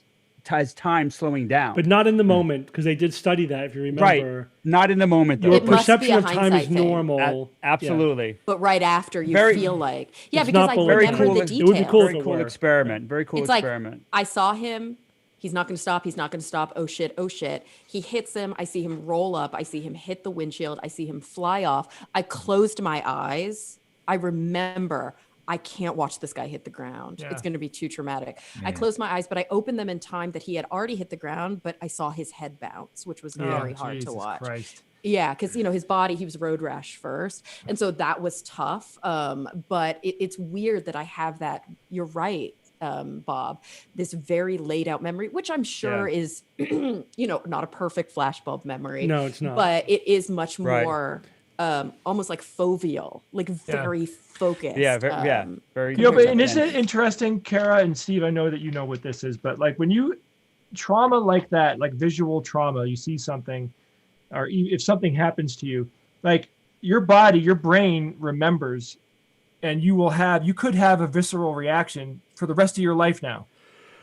time slowing down, but not in the moment, because they did study that, if you remember. Right, not in the moment though. Your perception of time is normal. Absolutely. But right after you feel like because I remember the details. It would be cool. Very cool experiment. Very cool experiment. Like, I saw him. He's not going to stop. He's not going to stop. Oh shit. Oh shit. He hits him. I see him roll up. I see him hit the windshield. I see him fly off. I closed my eyes. I remember I can't watch this guy hit the ground. It's going to be too traumatic. I closed my eyes, but I opened them in time that he had already hit the ground, but I saw his head bounce, which was very hard to watch. Christ. Yeah, because his body, he was road rash first. And so that was tough. But it's weird that I have that, you're right, Bob, this very laid out memory, which I'm sure is, not a perfect flashbulb memory. No, it's not. But it is much more almost like foveal, like very focused. Very. But isn't it interesting, Kara and Steve? I know that you know what this is, but like when you trauma like that, like visual trauma, you see something, or if something happens to you, like your body, your brain remembers, and you could have a visceral reaction for the rest of your life now.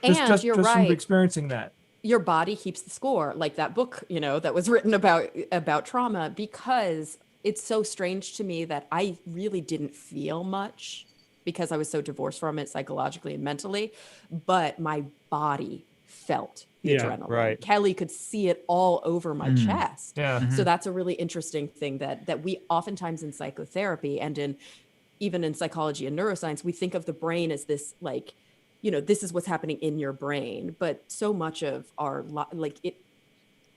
Just from experiencing that. Your body keeps the score, like that book, that was written about trauma, because it's so strange to me that I really didn't feel much because I was so divorced from it psychologically and mentally, but my body felt the adrenaline. Right. Kelly could see it all over my chest. Yeah. So that's a really interesting thing that we oftentimes in psychotherapy and even in psychology and neuroscience, we think of the brain as this like, this is what's happening in your brain, but so much of our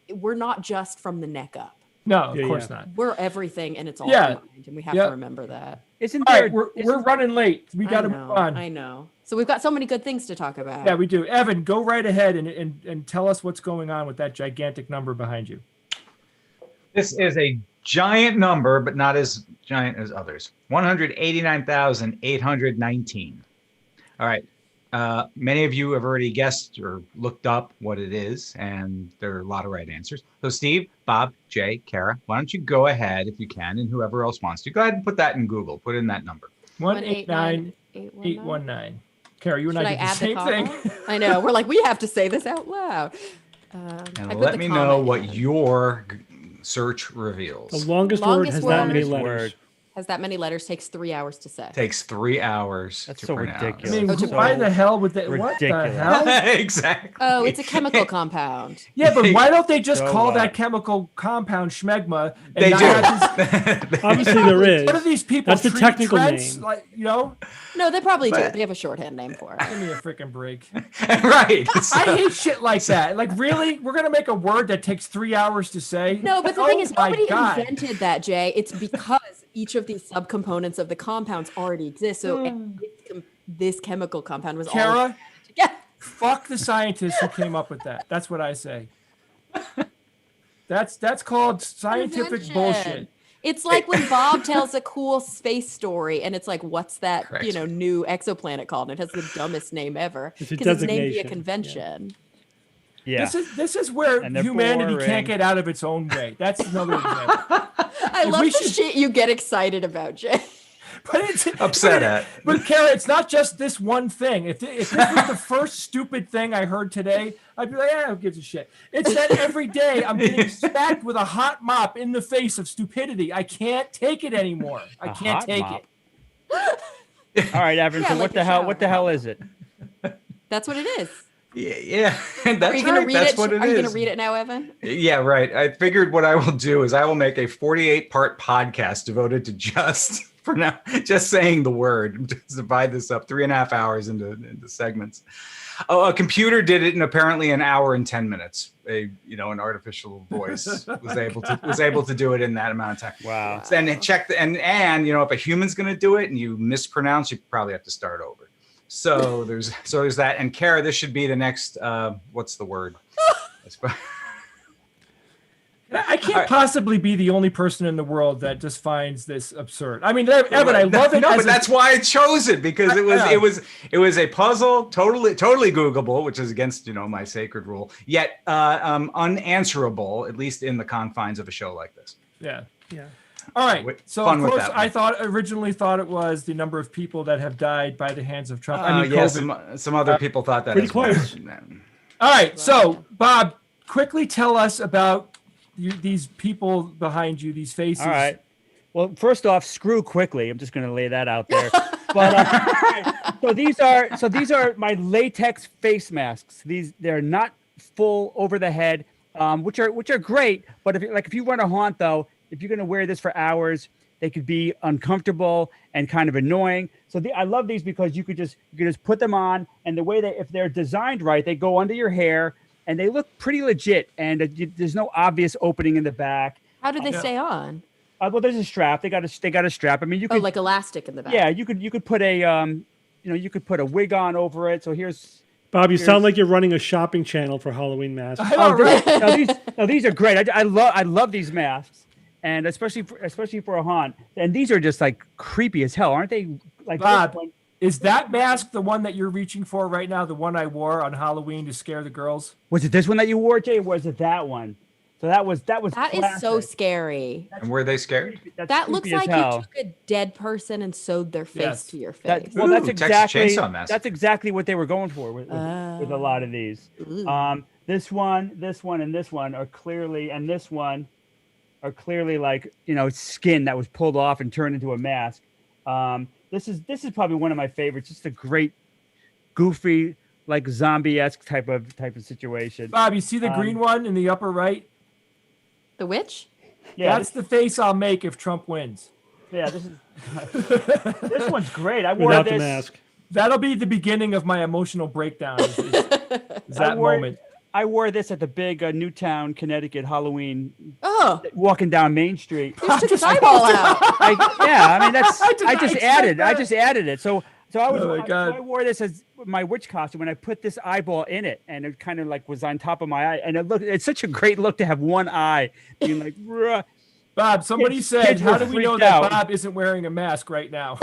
we're not just from the neck up. No, of course not. We're everything, and it's all mind, and we have to remember that. Isn't all there? Right, we're running late. We got to move on. I know. So we've got so many good things to talk about. Yeah, we do. Evan, go right ahead and tell us what's going on with that gigantic number behind you. This is a giant number, but not as giant as others. 189,819. All right. Many of you have already guessed or looked up what it is, and there are a lot of right answers. So Steve, Bob, Jay, Kara, why don't you go ahead if you can, and whoever else wants to. Go ahead and put that in Google. Put in that number. 189,819. Kara, you and I did the same thing. I know. We're like, we have to say this out loud. And let me know what your search reveals. The longest word has that many letters. Has that many letters, takes 3 hours to say. Takes 3 hours That's to so pronounce. I ridiculous. mean, Oh, why the hell would they? What the ridiculous. hell? Exactly. Oh, it's a chemical compound. Yeah, but why don't they just So call what? that chemical compound schmegma? And They not do. have this, Obviously, there is. what are these people? That's the treat technical Trents, name. like, you know, No, they probably do. But- They have a shorthand name for it. give me a freaking break. Right. I hate shit like that. Like, really, we're gonna make a word that takes 3 hours to say? No, but the thing is, my nobody God. invented that, Jay. It's because each of these subcomponents of the compounds already exist. So this chemical compound was all Kara, together. fuck the scientists who came up with that. That's what I say. That's called scientific Invention. bullshit. It's like when Bob tells a cool space story, and it's like, "What's that? Correct. New exoplanet called?" And it has the dumbest name ever It's a because it's named via designation, convention. Yeah. This is where And they're humanity boring. can't get out of its own way. That's another example. I love we the should- shit you get excited about, Jay. But it's Upset at. But Kara, it's not just this one thing. If this was the first stupid thing I heard today, I'd be like, who gives a shit? It's that every day I'm getting smacked with a hot mop in the face of stupidity. I can't take it anymore. I A can't hot take mop? it. All right, Evan. Yeah, so like what a the hell? shower. What the hell is it? That's what it is. Yeah. Are That's you gonna right. read That's it? what it Are you is. gonna read it now, Evan? Yeah, right. I figured what I will do is I will make a 48-part podcast devoted to just saying the word. Just divide this up 3.5 hours into segments. Oh, a computer did it in apparently an hour and 10 minutes. An artificial voice was able to do it in that amount of time. Wow. And check and if a human's going to do it and you mispronounce, you probably have to start over. So there's that. And Kara, this should be the next. What's the word? I can't possibly be the only person in the world that just finds this absurd. I mean, Evan, I love it. No, as but that's why I chose it, because it was a puzzle, totally Googleable, which is against my sacred rule, yet unanswerable, at least in the confines of a show like this. Yeah. Yeah. All right. So Fun of with course, that one. I originally thought it was the number of people that have died by the hands of Trump. I mean, COVID. some other people thought that. Pretty as well. close. All right. So Bob, quickly tell us about these people behind you, these faces. All right. Well, first off, screw quickly. I'm just going to lay that out there. But so these are my latex face masks. They're not full over the head, which are great. But if you run a haunt though, if you're going to wear this for hours, they could be uncomfortable and kind of annoying. So I love these because you could just put them on, and the way if they're designed right, they go under your hair. And they look pretty legit, and there's no obvious opening in the back. How did they stay on? Well, there's a strap. They got a strap. I mean, you could like elastic in the back. yeah, you could put a you could put a wig on over it. So here's Bob, you sound like you're running a shopping channel for Halloween masks. I know, right? these are great. I love these masks, and especially for a haunt. And these are just like creepy as hell, aren't they? Like Bob, is that mask the one that you're reaching for right now? The one I wore on Halloween to scare the girls? Was it this one that you wore, Jay? Or was it that one? So that was That is so classic. scary. And were they scared? That's That looks creepy as like hell. you took a dead person and sewed their face Yes. to your face. That's Texas exactly Chainsaw Massacre. that's exactly what they were going for with a lot of these. This one, and this one are clearly, like skin that was pulled off and turned into a mask. This is probably one of my favorites. Just a great, goofy, like zombie-esque type of situation. Bob, you see the green one in the upper right? The witch? Yeah, That's the face I'll make if Trump wins. this is this one's great. I wore Without this. the mask. That'll be the beginning of my emotional breakdown. Is that wore- moment? I wore this at the big Newtown, Connecticut Halloween, Oh, walking down Main Street. you took his eyeball out. I mean that's I did I not just expect added that. I just added it. So I was Oh my God. I wore this as my witch costume when I put this eyeball in it, and it kind of like was on top of my eye, and it's such a great look to have one eye being like "Ruh." Bob, somebody Kids- said, kids how were do we know freaked that out. Bob isn't wearing a mask right now?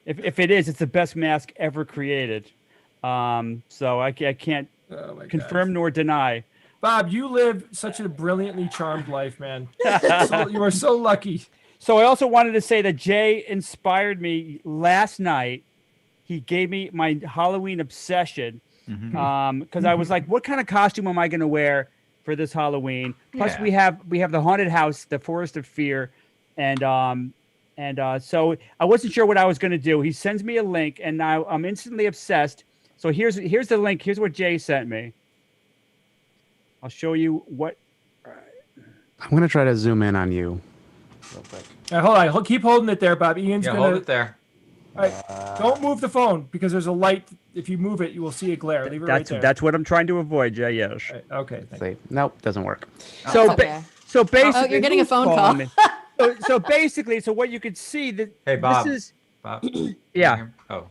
If it is, it's the best mask ever created. So I can't Oh my confirm nor deny. Bob, you live such a brilliantly charmed life, man. You are so lucky. So I also wanted to say that Jay inspired me last night. He gave me my Halloween obsession because I was like, what kind of costume am I going to wear for this Halloween. Plus, Yeah. we have the haunted house, the Forest of Fear, and so I wasn't sure what I was going to do. He sends me a link, and now I'm instantly obsessed. So here's the link. Here's what Jay sent me. I'll show you what. I'm gonna try to zoom in on you real quick. Hold on. Keep holding it there, Bob. Ian's Yeah, gonna. hold it there. All right. Don't move the phone because there's a light. If you move it, you will see a glare. Leave it right there. That's what I'm trying to avoid, Jay. Yes. Right, okay. Thank you. See, nope, doesn't work. So okay. so basically, Oh, you're getting a who's phone calling call. me? so basically, so what you could see that Hey, Bob. this is Bob. yeah. Oh.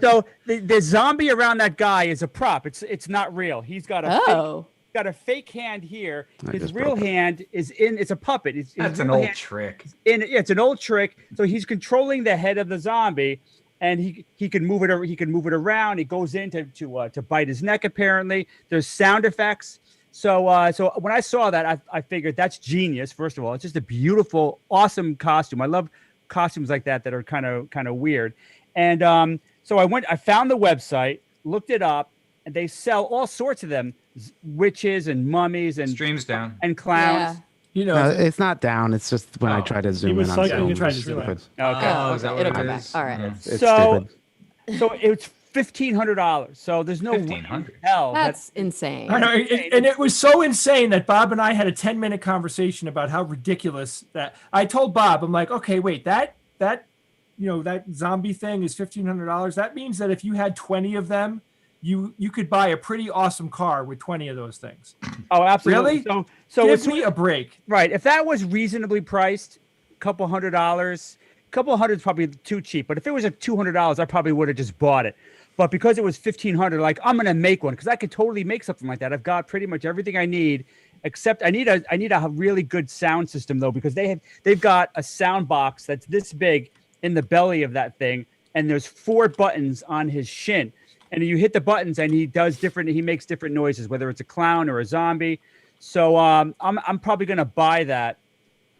So the zombie around that guy is a prop. It's not real. He's got a Oh. got a fake hand here. I His just real broke it. hand is in. It's a puppet. His That's an real old hand trick. yeah, it's an old trick. So he's controlling the head of the zombie, and he can move it. He can move it around. He goes in to bite his neck. Apparently, there's sound effects. So so when I saw that, I figured that's genius. First of all, it's just a beautiful, awesome costume. I love costumes like that are kind of weird. And so I found the website, looked it up, and they sell all sorts of them. Witches and mummies and Streams down. and clowns. You know, No, it's not down. It's just when I Oh. try to zoom was in on cycling Zoom. and trying to it's zoom in. stupid. Okay. Oh, is that what It'll it come back. is? All right. It's So- stupid. So it's $1,500. So there's no way in $1,500. hell That's insane. I know, and it was so insane that Bob and I had a 10-minute conversation about how ridiculous that. I told Bob, I'm like, okay, wait, that that zombie thing is $1,500. That means that if you had 20 of them, you could buy a pretty awesome car with 20 of those things. Oh, absolutely. Really? So Give it's me a break. right. If that was reasonably priced, couple $100, couple hundred is probably too cheap. But if it was at $200, I probably would have just bought it. But because it was $1,500, like I'm gonna make one because I could totally make something like that. I've got pretty much everything I need, except I need a really good sound system though because they've got a sound box that's this big in the belly of that thing, and there's 4 buttons on his shin. And you hit the buttons, and he makes different noises, whether it's a clown or a zombie. So I'm probably gonna buy that,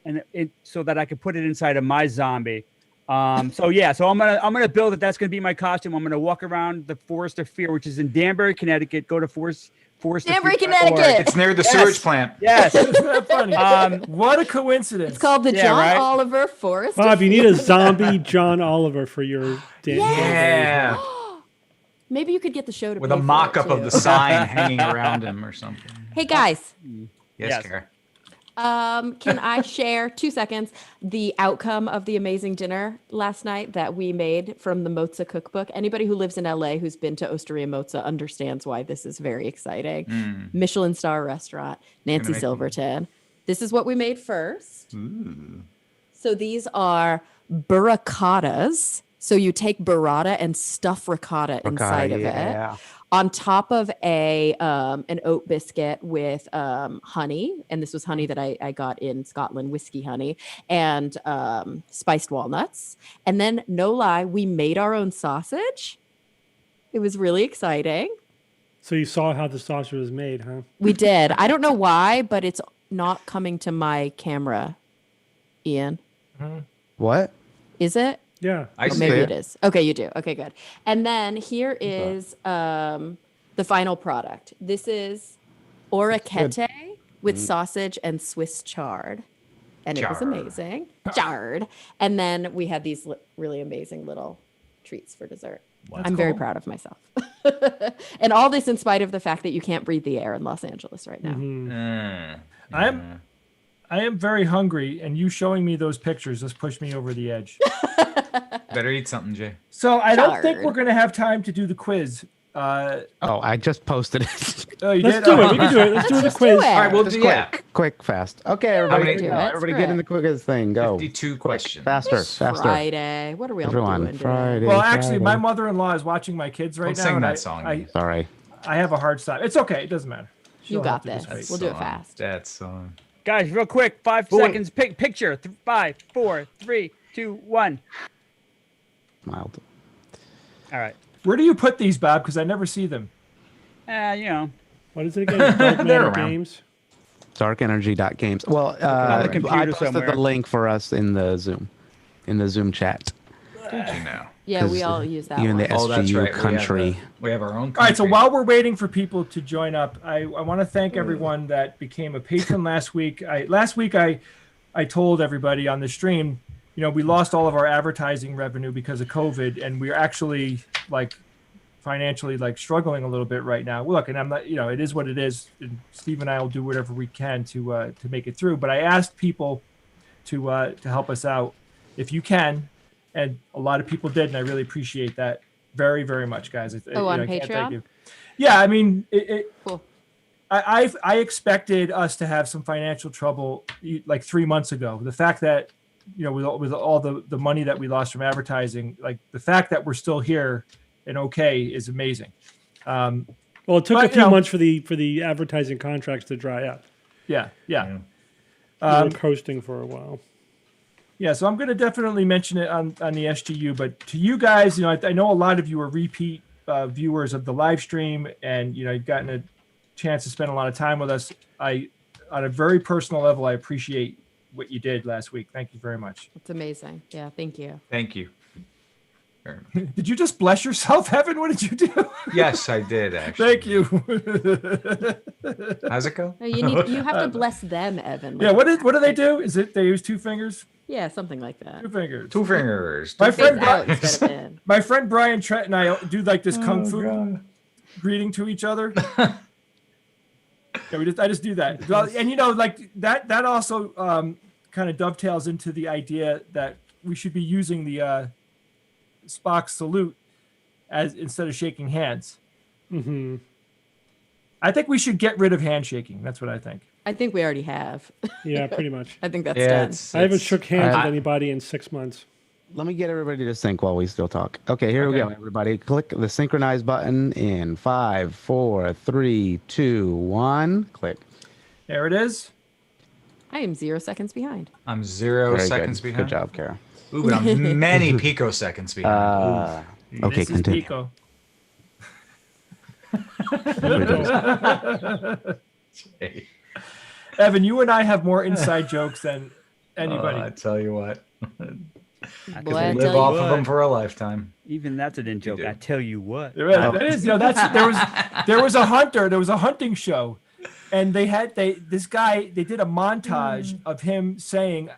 and so that I can put it inside of my zombie. So yeah, so I'm gonna build it. That's gonna be my costume. I'm gonna walk around the Forest of Fear, which is in Danbury, Connecticut. Go to Forest Danbury, of Fear. Connecticut. It's near the Yes. sewage plant. Yes. Isn't that funny? What a coincidence. It's called the Yeah, John right? Oliver Forest. Bob, you need a zombie John Oliver for your Yeah. Maybe you could get the show to With pay a for it, mock-up of too. the sign hanging around him or something. Hey guys, Yes, Yes. Kara. can I share 2 seconds the outcome of the amazing dinner last night that we made from the Mozza cookbook? Anybody who lives in LA who's been to Osteria Mozza understands why this is very exciting. Michelin star restaurant, Nancy make me- Silverton. This is what we made first. So these are burracatas. So you take burrata and stuff ricotta inside of it. On top of an oat biscuit with honey, and this was honey that I got in Scotland, whiskey honey, and spiced walnuts. And then, no lie, we made our own sausage. It was really exciting. So you saw how the sausage was made, huh? We did. I don't know why, but it's not coming to my camera, Ian. What? Is it? Yeah. I Or see maybe it. it is. Okay, you do. Okay, good. And then here is the final product. This is orecchiette with sausage and Swiss chard. And it was Chard. amazing. Chard. And then we had these really amazing little treats for dessert. I'm very proud of myself. And all this in spite of the fact that you can't breathe the air in Los Angeles right now. I am very hungry, and you showing me those pictures just pushed me over the edge. Better eat something, Jay. So I don't think Chard. we're going to have time to do the quiz. Oh, I just posted it. Oh, you Let's did? do Oh, it. We can do it. Let's do the Just quiz. do it. All right, we'll Just do yeah. quick, fast. Okay, everybody, many- Do it. everybody get in the quickest thing. Go. 52 questions. Faster. Friday. What are we all Everyone, doing? Friday. Well, actually, my Friday. mother-in-law is watching my kids right Don't now. sing and that song. Sorry. I have a hard stop. It's okay. It doesn't matter. You She'll got have to just this. wait. We'll do it fast. That song. Guys, real quick, 5 Wait. seconds. Picture. 5, 4, 3, 2, 1. Mild. All right. Where do you put these, Bob? Because I never see them. You know. What is it again? Dark They're Matter around. Games. Darkenergy.games. Well, on the I computer posted somewhere. the link for us in the Zoom chat. Did you know? Yeah, we 'Cause all use that you're in one. the Oh, that's SGU right. country. We have our own country. All right, so while we're waiting for people to join up, I want to thank everyone that became a patron last week. Last week I told everybody on the stream, we lost all of our advertising revenue because of COVID, and we're actually like financially like struggling a little bit right now. Look, and I'm not, it is what it is. And Steve and I will do whatever we can to make it through. But I asked people to help us out if you can, and a lot of people did, and I really appreciate that very, very much, guys. On I can't thank Patreon? you. Yeah, I mean, Cool. I expected us to have some financial trouble like 3 months ago. The fact that with all the money that we lost from advertising, like the fact that we're still here and okay is amazing. Well, it took a few months for the advertising contracts to dry up. Yeah. We were coasting for a while. Yeah, so I'm going to definitely mention it on the SGU. But to you guys, I know a lot of you are repeat viewers of the live stream, and you've gotten a chance to spend a lot of time with us. On a very personal level, I appreciate what you did last week. Thank you very much. It's amazing. Yeah, thank you. Thank you. Did you just bless yourself, Evan? What did you do? Yes, I did actually. Thank you. How's it go? No, you have to bless them, Evan. Yeah, what do they do? Is it they use 2 fingers? Yeah, something like that. 2 fingers. 2 fingers. My Face friend, out instead of in. my friend Brian Trent and I do like this kung fu greeting to each other. Yeah, I just do that. Well, and like that also kind of dovetails into the idea that we should be using the Spock salute as instead of shaking hands. Mm-hmm. I think we should get rid of handshaking. That's what I think. I think we already have. Yeah, pretty much. I think that's Yeah, done. I haven't shook hands with I- anybody in 6 months. Let me get everybody to sync while we still talk. Okay, here we go, everybody. Click the synchronize button in 5, 4, 3, 2, 1. Click. There it is. I am 0 seconds behind. I'm 0 Very seconds good. behind. Good job, Kara. Ooh, but I'm many picoseconds behind. Okay, This is continue. Pico. Hey. Evan, you and I have more inside jokes than anybody. I tell you what. I Boy, I could tell live you off of what. them for a lifetime. Even that's an in joke. do. I tell you what. That is, there was a hunting show, and they did a montage of him saying,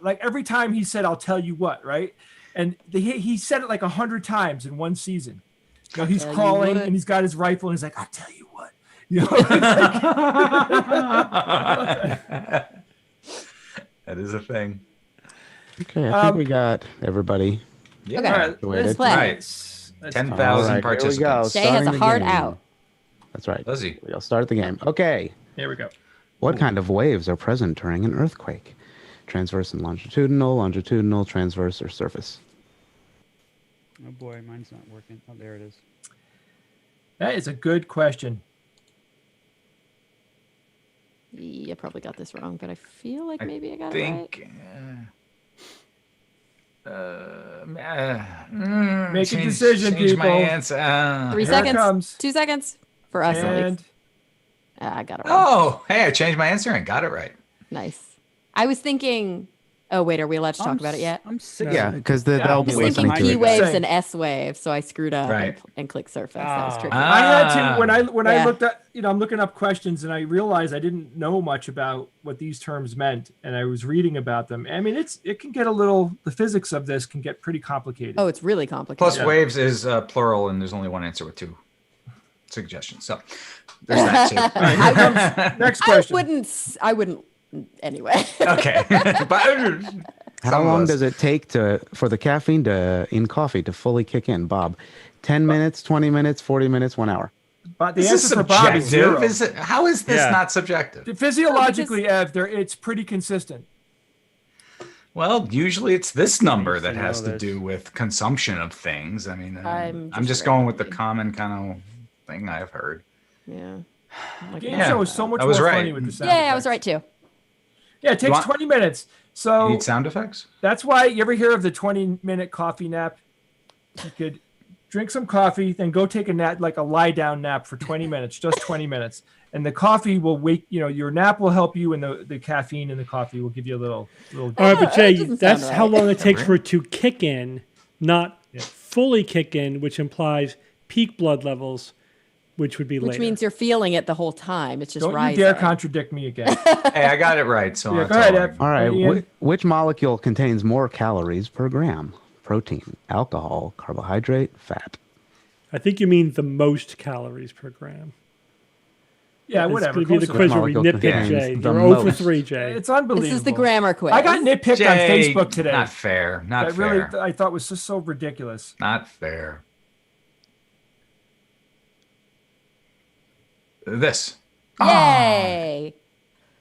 like every time he said, "I'll tell you what," right? And he said it like 100 times in one season. He's tell you crawling what. and he's got his rifle and he's like, "I'll tell you what." That is a thing. Okay, I think we got everybody. Yeah. Okay, All right, let's play. Right. Let's 10,000 All right, here we go. participants. Jay has Starting a the heart game. out. That's right. Does he? We'll start the game. Okay. Here we go. What kind of waves are present during an earthquake? Transverse and longitudinal, transverse, or surface? Oh boy, mine's not working. Oh, there it is. That is a good question. Yeah, probably got this wrong, but I feel like maybe I got Make a decision, change my people. answer. it right. 3 Here it seconds. comes. 2 seconds for us at And least. I got it wrong. Oh, hey, I changed my answer and got it right. Nice. I was thinking. Oh wait, are we allowed to talk about it yet? I'm sick. Yeah, because Yeah, they'll I be was thinking listening to P it. waves Same. and S waves, so I screwed up Right. and clicked surface. That was tricky. I had to when I Yeah. looked at I'm looking up questions and I realized I didn't know much about what these terms meant and I was reading about them. I mean, it can get the physics of this can get pretty complicated. Oh, it's really complicated. Plus, waves is plural, and there's only one answer with 2 suggestions. So there's that too. Next question. I wouldn't anyway. Okay. But How long does it take for the caffeine in coffee to fully kick in, Bob? 10 minutes, 20 minutes, 40 minutes, 1 hour. But the This is answer for Bob is subjective. 0. Is it? How is this Yeah. not subjective? Physiologically, Ev, it's pretty consistent. Well, usually it's this number used to that has know to this. do with consumption of things. I mean, I'm I'm just just going with the ready. common kind of thing I've heard. Yeah. Game Yeah, show is so much I more was right. funny with the sound Yeah, I effects. was right too. Yeah, it takes want- 20 minutes. You So need sound effects? that's why you ever hear of the 20-minute coffee nap? You could drink some coffee, then go take a nap, like a lie down nap for 20 minutes, just 20 minutes. And the coffee will wake, your nap will help you, and the caffeine in the coffee will give you a little. All right, but it Jay, doesn't that's sound how right. long it takes for it to kick in. not fully kick in, which implies peak blood levels, which would be Which later. means you're feeling it the whole time. It's just Don't rising. you dare contradict me again. Hey, I got it right. So Yeah, that's go ahead, all Ev. All right. Ian? Which molecule contains more calories per gram? Protein, alcohol, carbohydrate, fat. I think you mean the most calories per gram. Yeah, It's whatever. going to be the close quiz enough. where we Molecule nitpick contains Jay. the You're 0 for most. 3, Jay. It's unbelievable. This is the grammar quiz. I got nitpicked on Jay, Facebook today. Not fair. Not That fair. really, I thought was just so ridiculous. Not fair. This. Yay!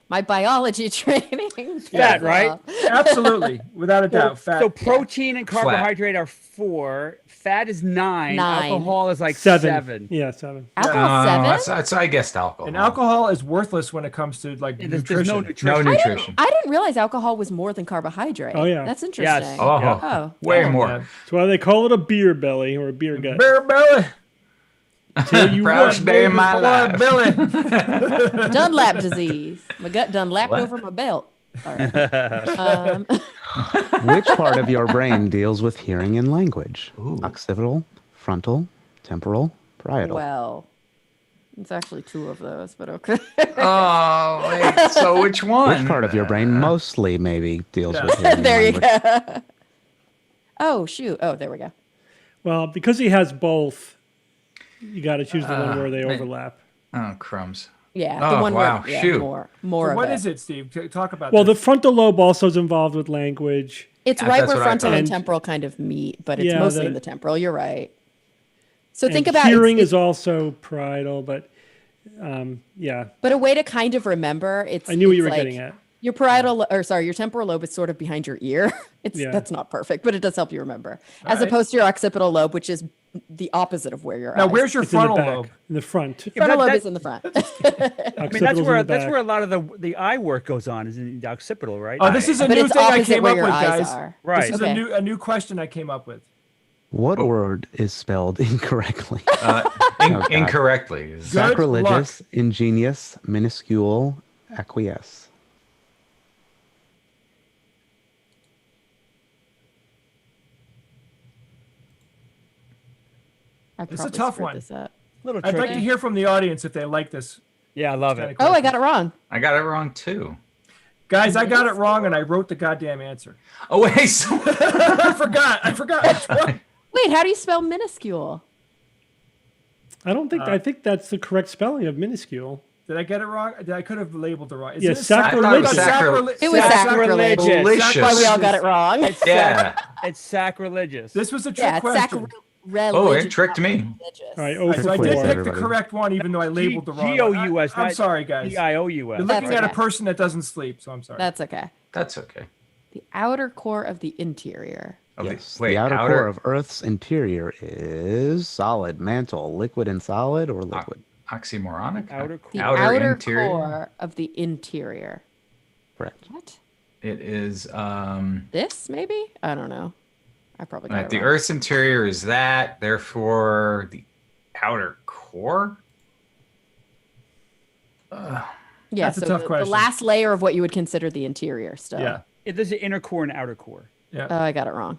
My biology training. Fat, right? Absolutely, without a doubt. Fat. So protein and carbohydrate are 4. Fat is 9. 9. Alcohol is like 7. 7. Yeah, 7. Alcohol 7? That's I guessed alcohol. And alcohol is worthless when it comes to like There's nutrition. no nutrition. No nutrition. I didn't realize alcohol was more than carbohydrate. Oh, yeah. That's interesting. Yes. Oh, Oh. way Oh, more. man. That's why they call it a beer belly or a beer gut. Bear belly. Till you Proudest want, day of my Boy, life. Billy. Dunlap disease. My gut done lapped over my belt. All right. Which part of your brain deals with hearing and language? Occipital, frontal, temporal, parietal. Well, it's actually 2 of those, but okay. Oh, wait. So which one? Which part of your brain mostly maybe deals Yeah. with hearing and There you language? go. Oh, shoot. Oh, there we go. Well, because he has both, you got to choose the one where they overlap. Oh, crumbs. Yeah, Oh, the one wow, where shoot. more So of what it. is it, Steve? Talk about Well, the this. frontal lobe also is involved with language. It's Yeah, right that's where what I frontal thought. and And- temporal kind of meet, but it's Yeah, mostly the- in the temporal. You're right. So And think about hearing it's- is also parietal, but yeah, but a way to kind of remember it's. I knew what you it's were like getting at. Your parietal, or sorry, your temporal lobe is sort of behind your ear. Yeah. That's not perfect, but it does help you remember. As right. opposed to your occipital lobe, which is the opposite of where your Now, eyes. where's your It's in the frontal back, lobe? in the front. Yeah, but frontal lobe that- is in the front. I mean, Occipital's that's in where the back. a lot of the eye work goes on, is in the occipital, right? Oh, this is a but new it's thing I opposite came where up your with, eyes guys. are. Right. This is Okay. a new question I came up with. What word is spelled incorrectly? In- God. incorrectly. Good Sacrilegious, luck. ingenious, minuscule, acquiesce. I It's a probably tough screwed one. this up. Little I'd like tricky. to hear from the audience if they like this. Yeah, I love kind it. of Oh, I question. got it wrong. I got it wrong too. Guys, I got it wrong and I wrote the goddamn answer. Oh wait, so I forgot which one. Wait, how do you spell minuscule? I don't think. I think that's the correct spelling of minuscule. Did I get it wrong? I could have labeled it wrong. Is Yeah, it sac- sacrilegious. I thought it was It was Sacrilegious. sacrilegious. That's why we all got it wrong. yeah. It's sacrilegious. This was a trick Yeah, it's question. sacrilegious. Oh, it tricked me. All right, All right, so I for did four. pick the everybody. correct one, even though I labeled the wrong one. G-O-U-S, I'm not sorry, guys. G-I-O-U-S. You're That's looking at a okay. person that doesn't sleep, so I'm sorry. That's okay. That's okay. The outer core of the interior. Okay. Yes. Wait, the outer core of Earth's interior is solid, mantle, liquid and solid, or liquid. oxymoronic. Outer core. The Outer outer interior? core of the interior. Correct. What? It is This maybe? I don't know. I probably got right, it the wrong. Earth's interior is that. Therefore, the outer core. Yeah, That's a so tough the question. last layer of what you would consider the interior still. Yeah, There's an inner core and outer core. yeah. Oh, I got it wrong.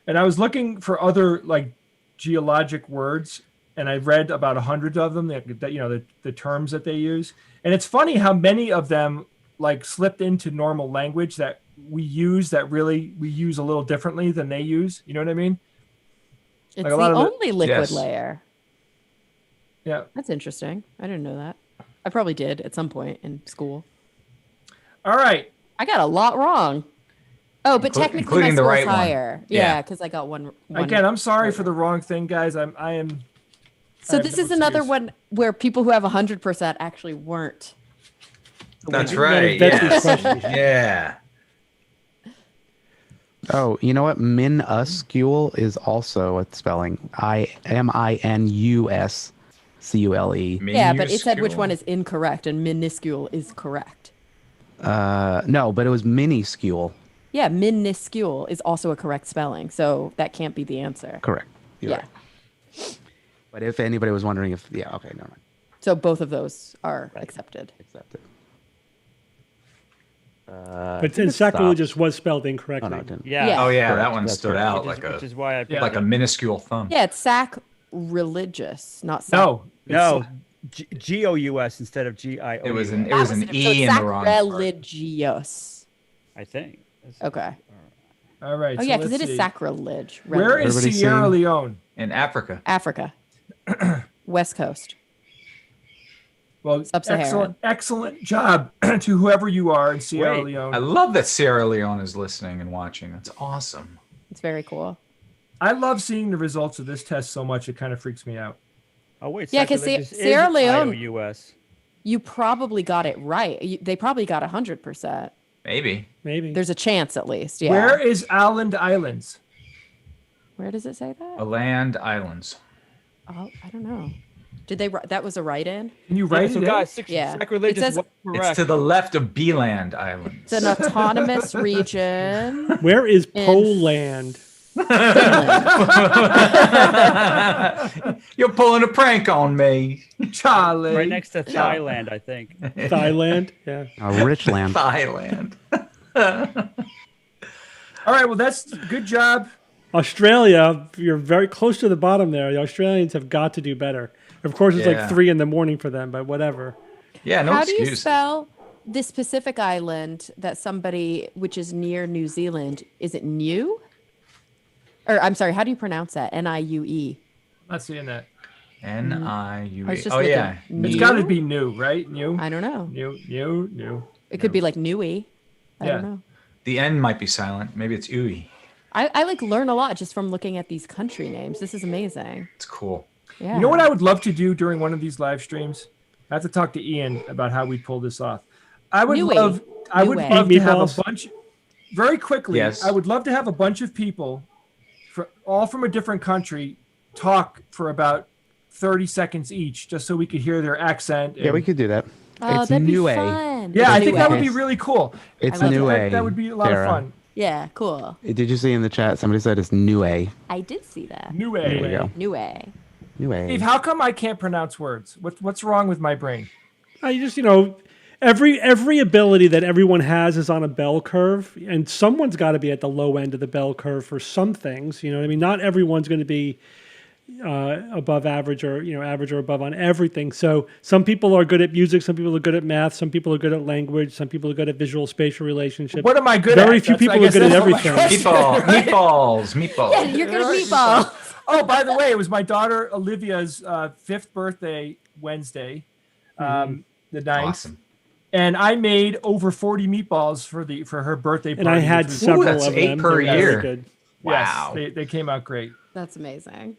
And I was looking for other like geologic words, and I read about 100 of them. That the terms that they use, and it's funny how many of them like slipped into normal language that we use we use a little differently than they use. You know what I mean? It's Like a lot the of the- only liquid Yes. layer. Yeah. That's interesting. I didn't know that. I probably did at some point in school. All right. I got a lot wrong. Oh, but technically my including the score's right one. higher. Yeah. Yeah, because I got one. Again, I'm sorry for the wrong thing, guys. I am. So I have this no is another excuse. one where people who have 100% actually weren't. That's You gotta right. vet these Yes. questions. Yeah. Oh, you know what? Minuscule is also a spelling. Minuscule. Yeah, but it said which Minuscule. one is incorrect, and minuscule is correct. No, but it was minuscule. Yeah, minuscule is also a correct spelling, so that can't be the answer. Correct. You're Yeah. right. But if anybody was wondering if, yeah, okay, never mind. So both of those are accepted. Accepted. But then sacrilegious was spelled incorrectly. Oh, no, it didn't. Yeah. Yeah. Oh yeah, Correct. that one That's stood correct. out Which is why I picked like a minuscule thumb. Yeah, it's sacrilegious, not sac. No. No, G-O-U-S instead of G-I-O-U-S. It was an That was an so E in the wrong part. sacrilegious. I think. Okay. All right. Oh so yeah, because let's it is see. sacrilege. Where is Everybody Sierra sing. Leone? In Africa. Africa? West Coast. Well, Sub-Saharan. excellent job to whoever you are in Sierra Wait, Leone. I love that Sierra Leone is listening and watching. That's awesome. It's very cool. I love seeing the results of this test so much it kind of freaks me out. Oh wait, Yeah, 'cause sacrilegious Sierra is Leone- I-O-U-S. You probably got it right. They probably got 100%. Maybe. Maybe. There's a chance at least. Yeah. Where is Island Islands? Where does it say that? A land islands. Oh, I don't know. Did they? That was a write-in. Can you Yeah, write so it in? guys, Yeah. sacrilegious It says- was correct. It's to the left of Beeland Islands. It's an autonomous region. Where is in- Poland? You're pulling a prank on me. Charlie. right next to Thailand, I think. Thailand? Yeah. A rich land. Thailand. All right. Well, that's good job. Australia, you're very close to the bottom there. The Australians have got to do better. Of course, it's Yeah. like 3 a.m. for them, but whatever. Yeah, no How do you excuse. spell this Pacific island that somebody, which is near New Zealand? Is it Niue? Or I'm sorry, how do you pronounce that? N-I-U-E. I'm not seeing that. N-I-U-E. I was just Oh, looking. yeah. It's Niue? got to be new, right? New. I don't know. New. It could be like Nui. I Yeah. don't know. The N might be silent. Maybe it's ooey. I like learn a lot just from looking at these country names. This is amazing. It's cool. Yeah. You know what I would love to do during one of these live streams? I have to talk to Ian about how we pull this off. I would New love. I would way. love to have Meatballs? a bunch. Very quickly, Yes. I would love to have a bunch of people, all from a different country, talk for about 30 seconds each, just so we could hear their accent. Yeah, we and- could do that. Oh, It's that'd be New A. fun. Yeah, I New think that A. would be really cool. It's I love New that. A. That would be a lot Sarah. of fun. Yeah, cool. Did you see in the chat? Somebody said it's New A. I did see that. New There you A. go. New A. New A. Steve, how come I can't pronounce words? What's wrong with my brain? I just, every ability that everyone has is on a bell curve, and someone's got to be at the low end of the bell curve for some things. You know what I mean? Not everyone's going to be above average or average or above on everything. So some people are good at music, some people are good at math, some people are good at language, some people are good at visual spatial relationships. What am I good at? Very few people are good at everything. Meatballs. Yeah, you're good at meatballs. Oh, by the way, it was my daughter Olivia's 5th birthday Wednesday, the 9th. Awesome. And I made over 40 meatballs for her birthday party. And I had which was- several that's of 8 them. per They were very year. good. Wow. Yes, they came out great. That's amazing.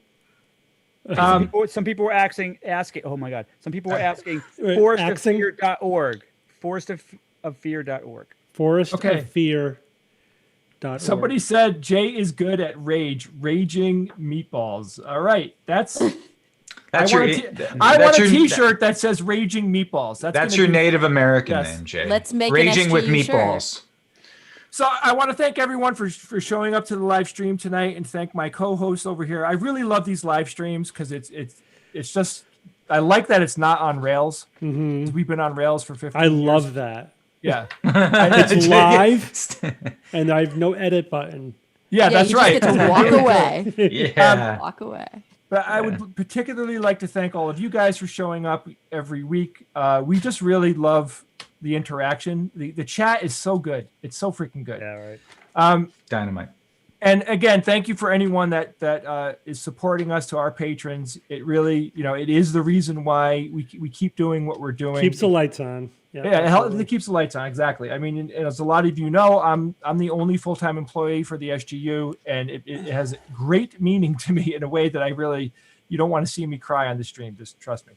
Some people were asking. Oh my God! Some people were asking. Wait, Forestofear.org. Forestofear.org. Forest Okay. of Fear. Somebody said Jay is good at raging meatballs. All right, That's I your. want a T-shirt that says "Raging Meatballs." That's gonna your be- Native American Yes. name, Jay. Let's make an Raging with SGU shirt. meatballs. So I want to thank everyone for showing up to the live stream tonight, and thank my co-hosts over here. I really love these live streams because it's just I like that it's not on rails. Mm-hmm. We've been on rails for 15 I years. love that. Yeah, It's live, and I have no edit button. yeah, that's you right. Just get to walk away. Yeah. Walk away. But I would particularly like to thank all of you guys for showing up every week. We just really love the interaction. The chat is so good. It's so freaking good. Yeah, right. Dynamite. And again, thank you for anyone that is supporting us, to our patrons. It really, it is the reason why we keep doing what we're doing. Keeps the lights on. Yeah, absolutely. it keeps the lights on. Exactly. I mean, and as a lot of you know, I'm the only full-time employee for the SGU, and it has great meaning to me in a way that you don't want to see me cry on the stream. Just trust me.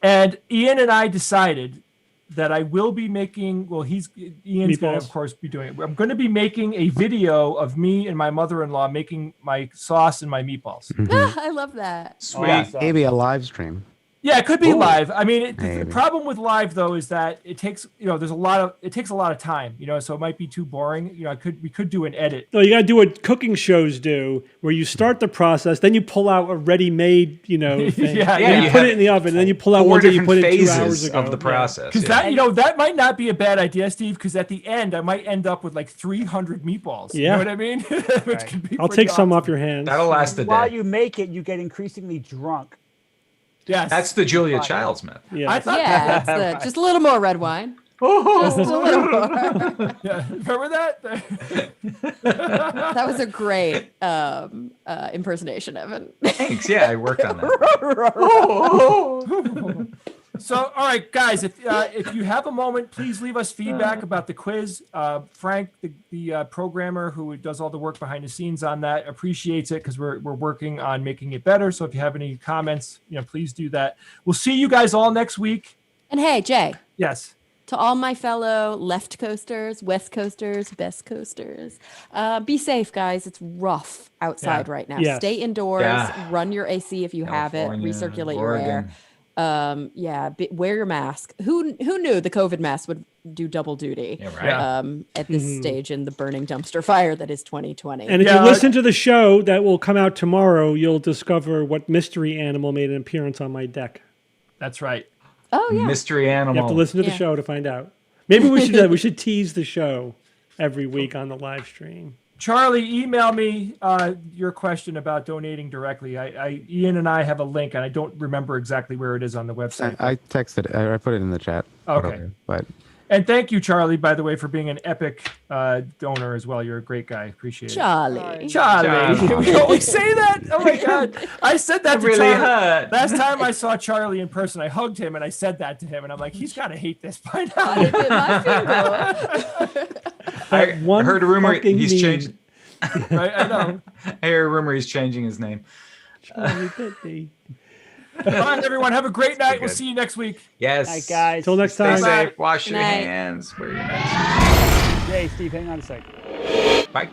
And Ian and I decided that I will be making. Well, Ian's going to, of course, be doing it. I'm going to be making a video of me and my mother-in-law making my sauce and my meatballs. I love that. Sweet. Yeah. Maybe a live stream. Yeah, it could be Ooh. live. I mean, the Maybe. problem with live though is that it takes, it takes a lot of time, so it might be too boring. We could do an edit. No, you got to do what cooking shows do, where you start the process, then you pull out a ready-made, thing. Yeah, And you you put have it in the oven, and then you pull out 4 one that you different put in 2 hours phases ago. of the process. Because that might not be a bad idea, Steve. Because at the end, I might end up with like 300 meatballs. You Yeah. know what I mean? Which can be I'll pretty take some awesome. off your hands. That'll last a While day. you make it, you get increasingly drunk. Yes, That's the Julia Childs myth. Yeah. I thought. Yeah, it's just a little more red wine. Just a little more. Yeah, remember that? That was a great impersonation, Evan. Thanks. Yeah, I worked on that. So, all right, guys, if you have a moment, please leave us feedback about the quiz. Frank, the programmer who does all the work behind the scenes on that, appreciates it because we're working on making it better. So if you have any comments, please do that. We'll see you guys all next week. And hey, Jay, Yes. to all my fellow left coasters, west coasters, best coasters, be safe, guys. It's rough outside right now. Yes. Stay indoors. Yeah. Run your AC if you have it. California, Recirculate your Oregon. air. Wear your mask. Who knew the COVID mask would do double duty? Yeah, right. At this stage in the burning dumpster fire that is 2020. And if Yeah, you listen to the show that will come out tomorrow, you'll discover what mystery animal made an appearance on my deck. That's right. oh yeah, Mystery You animal. have to listen to the Yeah. show to find out. Maybe we should we should tease the show every week on the live stream. Charlie, email me your question about donating directly. Ian and I have a link, and I don't remember exactly where it is on the website. I texted it. I put it in the chat. Okay. But And thank you, Charlie, by the way, for being an epic donor as well. You're a great guy. Appreciate it. Charlie. Charlie. We always say that. Oh my God. I said that to really Charlie. hurt. Last time I saw Charlie in person, I hugged him and I said that to him. And I'm like, he's got to hate this by now. I bit my finger. I one heard a rumor fucking he's meme. changed. Right? I know. I hear a rumor he's changing his name. Charlie Pitney. All right, everyone. Have a great night. We'll good. see you next week. Yes. Night, guys. Till next Stay time. Bye. safe. Wash your Night. hands. Wear your mask. Jay, Steve, hang on a second. Bye.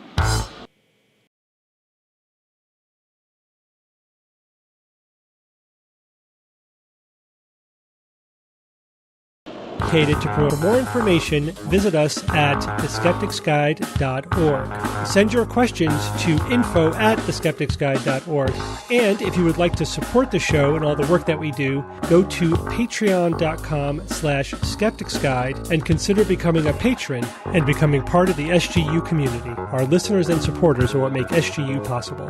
To promote more information, visit us at theskepticsguide.org. Send your questions to info@theskepticsguide.org. And if you would like to support the show and all the work that we do, go to patreon.com/skepticsguide and consider becoming a patron and becoming part of the SGU community. Our listeners and supporters are what make SGU possible.